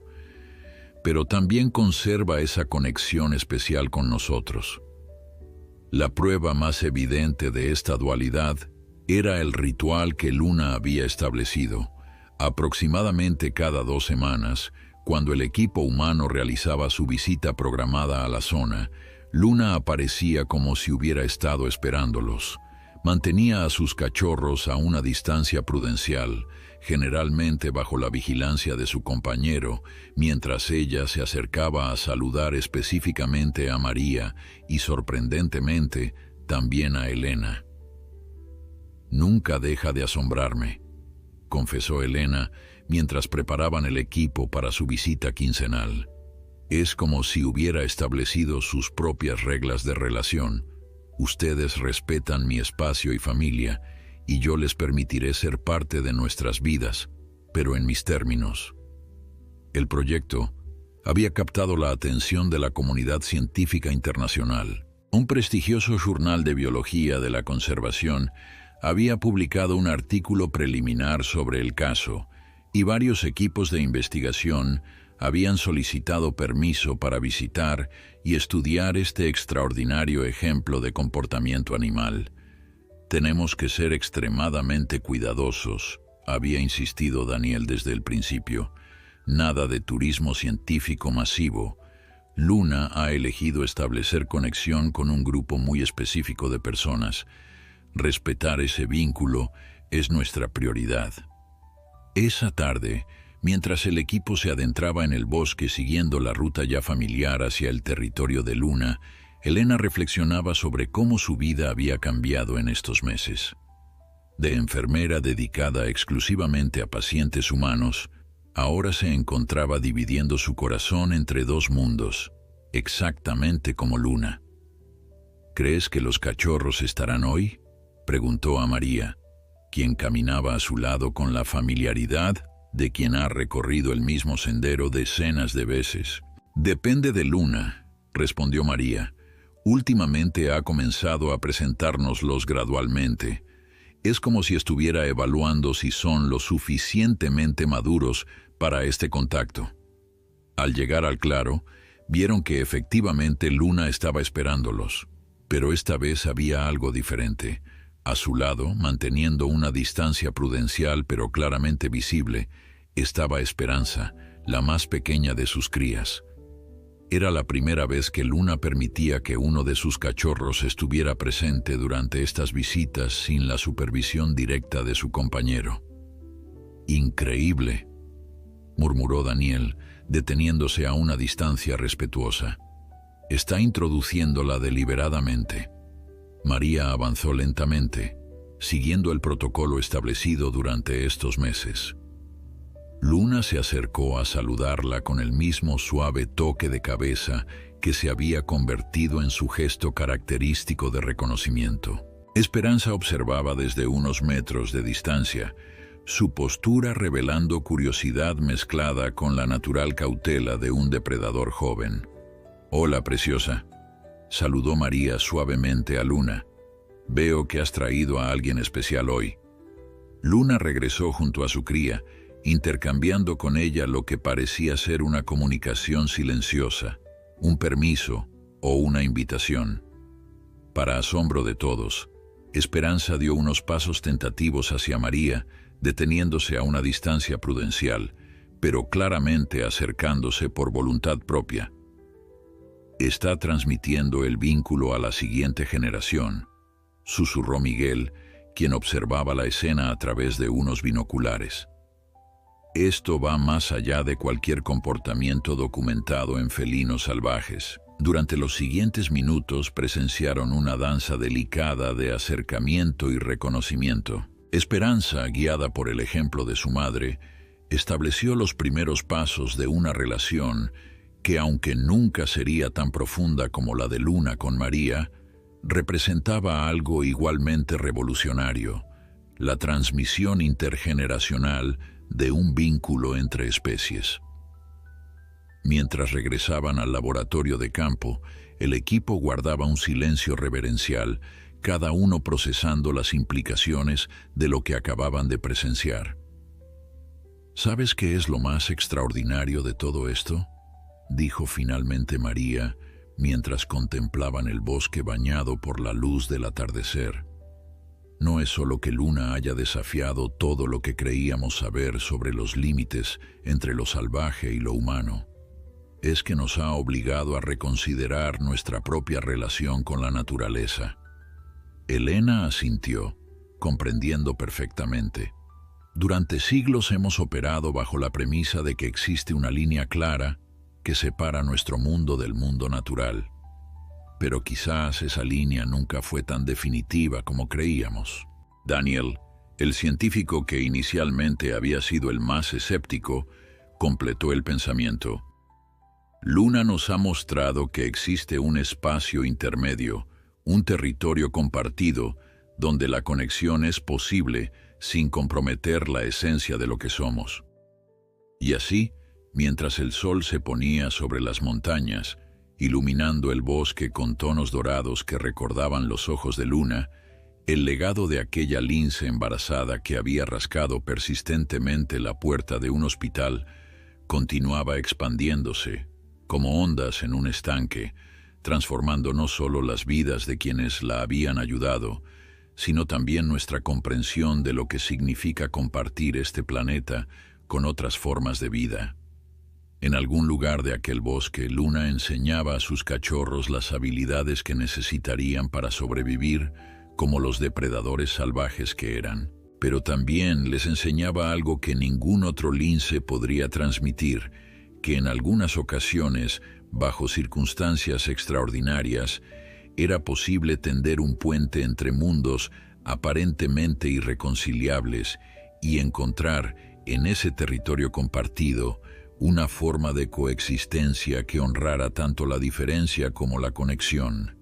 pero también conserva esa conexión especial con nosotros. La prueba más evidente de esta dualidad era el ritual que Luna había establecido, aproximadamente cada 2 semanas, cuando el equipo humano realizaba su visita programada a la zona. Luna aparecía como si hubiera estado esperándolos. Mantenía a sus cachorros a una distancia prudencial, generalmente bajo la vigilancia de su compañero, mientras ella se acercaba a saludar específicamente a María y, sorprendentemente, también a Elena. «Nunca deja de asombrarme», confesó Elena mientras preparaban el equipo para su visita quincenal. «Es como si hubiera establecido sus propias reglas de relación. Ustedes respetan mi espacio y familia, y yo les permitiré ser parte de nuestras vidas, pero en mis términos». El proyecto había captado la atención de la comunidad científica internacional. Un prestigioso journal de biología de la conservación había publicado un artículo preliminar sobre el caso, y varios equipos de investigación habían solicitado permiso para visitar y estudiar este extraordinario ejemplo de comportamiento animal. «Tenemos que ser extremadamente cuidadosos», había insistido Daniel desde el principio. «Nada de turismo científico masivo. Luna ha elegido establecer conexión con un grupo muy específico de personas. Respetar ese vínculo es nuestra prioridad». Esa tarde, mientras el equipo se adentraba en el bosque siguiendo la ruta ya familiar hacia el territorio de Luna, Elena reflexionaba sobre cómo su vida había cambiado en estos meses. De enfermera dedicada exclusivamente a pacientes humanos, ahora se encontraba dividiendo su corazón entre 2 mundos, exactamente como Luna. «¿Crees que los cachorros estarán hoy?», preguntó a María, quien caminaba a su lado con la familiaridad de quien ha recorrido el mismo sendero decenas de veces. «Depende de Luna», respondió María. «Últimamente ha comenzado a presentárnoslos gradualmente. Es como si estuviera evaluando si son lo suficientemente maduros para este contacto». Al llegar al claro, vieron que efectivamente Luna estaba esperándolos, pero esta vez había algo diferente. A su lado, manteniendo una distancia prudencial pero claramente visible, estaba Esperanza, la más pequeña de sus crías. Era la primera vez que Luna permitía que uno de sus cachorros estuviera presente durante estas visitas sin la supervisión directa de su compañero. «Increíble», murmuró Daniel, deteniéndose a una distancia respetuosa. «Está introduciéndola deliberadamente». María avanzó lentamente, siguiendo el protocolo establecido durante estos meses. Luna se acercó a saludarla con el mismo suave toque de cabeza que se había convertido en su gesto característico de reconocimiento. Esperanza observaba desde unos metros de distancia, su postura revelando curiosidad mezclada con la natural cautela de un depredador joven. «Hola, preciosa», saludó María suavemente a Luna. «Veo que has traído a alguien especial hoy». Luna regresó junto a su cría, intercambiando con ella lo que parecía ser una comunicación silenciosa, un permiso o una invitación. Para asombro de todos, Esperanza dio unos pasos tentativos hacia María, deteniéndose a una distancia prudencial, pero claramente acercándose por voluntad propia. «Está transmitiendo el vínculo a la siguiente generación», susurró Miguel, quien observaba la escena a través de unos binoculares. «Esto va más allá de cualquier comportamiento documentado en felinos salvajes». Durante los siguientes minutos presenciaron una danza delicada de acercamiento y reconocimiento. Esperanza, guiada por el ejemplo de su madre, estableció los primeros pasos de una relación que, aunque nunca sería tan profunda como la de Luna con María, representaba algo igualmente revolucionario: la transmisión intergeneracional de un vínculo entre especies. Mientras regresaban al laboratorio de campo, el equipo guardaba un silencio reverencial, cada uno procesando las implicaciones de lo que acababan de presenciar. «¿Sabes qué es lo más extraordinario de todo esto?», dijo finalmente María, mientras contemplaban el bosque bañado por la luz del atardecer. «No es solo que Luna haya desafiado todo lo que creíamos saber sobre los límites entre lo salvaje y lo humano. Es que nos ha obligado a reconsiderar nuestra propia relación con la naturaleza». Elena asintió, comprendiendo perfectamente. «Durante siglos hemos operado bajo la premisa de que existe una línea clara que separa nuestro mundo del mundo natural. Pero quizás esa línea nunca fue tan definitiva como creíamos». Daniel, el científico que inicialmente había sido el más escéptico, completó el pensamiento. «Luna nos ha mostrado que existe un espacio intermedio, un territorio compartido, donde la conexión es posible sin comprometer la esencia de lo que somos». Y así, mientras el sol se ponía sobre las montañas, iluminando el bosque con tonos dorados que recordaban los ojos de Luna, el legado de aquella lince embarazada que había rascado persistentemente la puerta de un hospital continuaba expandiéndose, como ondas en un estanque, transformando no solo las vidas de quienes la habían ayudado, sino también nuestra comprensión de lo que significa compartir este planeta con otras formas de vida. En algún lugar de aquel bosque, Luna enseñaba a sus cachorros las habilidades que necesitarían para sobrevivir como los depredadores salvajes que eran, pero también les enseñaba algo que ningún otro lince podría transmitir, que en algunas ocasiones, bajo circunstancias extraordinarias, era posible tender un puente entre mundos aparentemente irreconciliables y encontrar en ese territorio compartido una forma de coexistencia que honrara tanto la diferencia como la conexión.